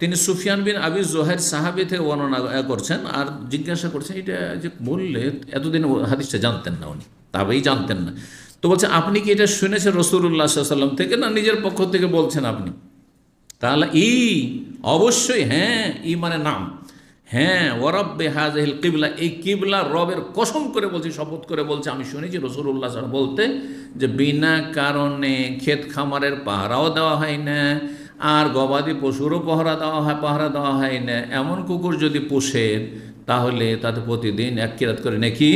তিনি সুফিয়ান বিন আবি জুহাইর সাহাবী থেকে বর্ণনা করছেন, আর জিজ্ঞাসা করছেন, এটা যে বললে এতদিন হাদিসটা জানতেন না, উনি তাবেই জানতেন না, তো বলছে আপনি কি এটা শুনেছেন রাসূলুল্লাহ সাল্লাল্লাহু আলাইহি ওয়াসাল্লাম থেকে, না নিজের পক্ষ থেকে বলছেন আপনি? তাহলে অবশ্যই, হ্যাঁ, মানে নাম, হ্যাঁ, ওয়ারাব্বে হাযিহিল কিবলা, এই কিবলা রবের কসম করে বলছি, শপথ করে বলছে, আমি শুনেছি রাসূলুল্লাহ সাল্লাল্লাহু আলাইহি ওয়াসাল্লাম বলতে, যে বিনা কারণে ক্ষেত খামারের পাহারাও দেওয়া হয় না, আর গবাদি পশুরও পাহারা দেওয়া হয় না, এমন কুকুর যদি পোষেন, তাহলে তাতে প্রতিদিন এক কিরাত করে নাকি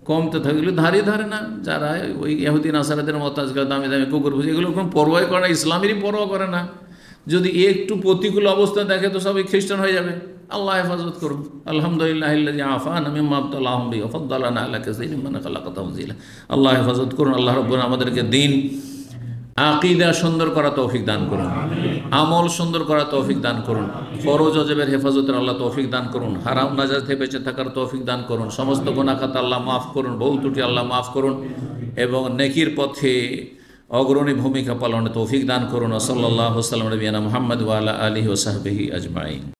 কমতে থাকলে ধারে না। যারা ওই ইহুদি নাসারাদের মতো আজকাল দামি দামি কুকুর পুষে, এগুলো কোনো পরোয়াই করে না, ইসলামেরই পরোয়া করে না। যদি একটু প্রতিকূল অবস্থা দেখে তো সবাই খ্রিস্টান হয়ে যাবে। আল্লাহ হেফাজত করুন। আলহামদুলিল্লাহ আফানা মিম্মা আবতালাহুম বিহি ওয়া ফাদ্দালানা আলা কাসীরিম মিম্মান খালাকা তাফদীলা। আল্লাহ হেফাজত করুন। আল্লাহ রাব্বুল আমাদেরকে দ্বীন আকীদা সুন্দর করা তৌফিক দান করুন, আমল সুন্দর করা তৌফিক দান করুন, ফরজ ওয়াজিবের হেফাজতের আল্লাহ তৌফিক দান করুন, হারাম নাজাত থেকে বেঁচে থাকার তৌফিক দান করুন, সমস্ত গুনাহ খাতা আল্লাহ মাফ করুন, ভুল ত্রুটি আল্লাহ মাফ করুন, এবং নেকির পথে অগ্রণী ভূমিকা পালনে তৌফিক দান করুন। সাল্লাল্লাহু আলাইহি ওয়া সাল্লাম নবিয়ানা মুহাম্মদ ওয়া আলা আলিহি ওয়া সাহবিহি আজমাইন।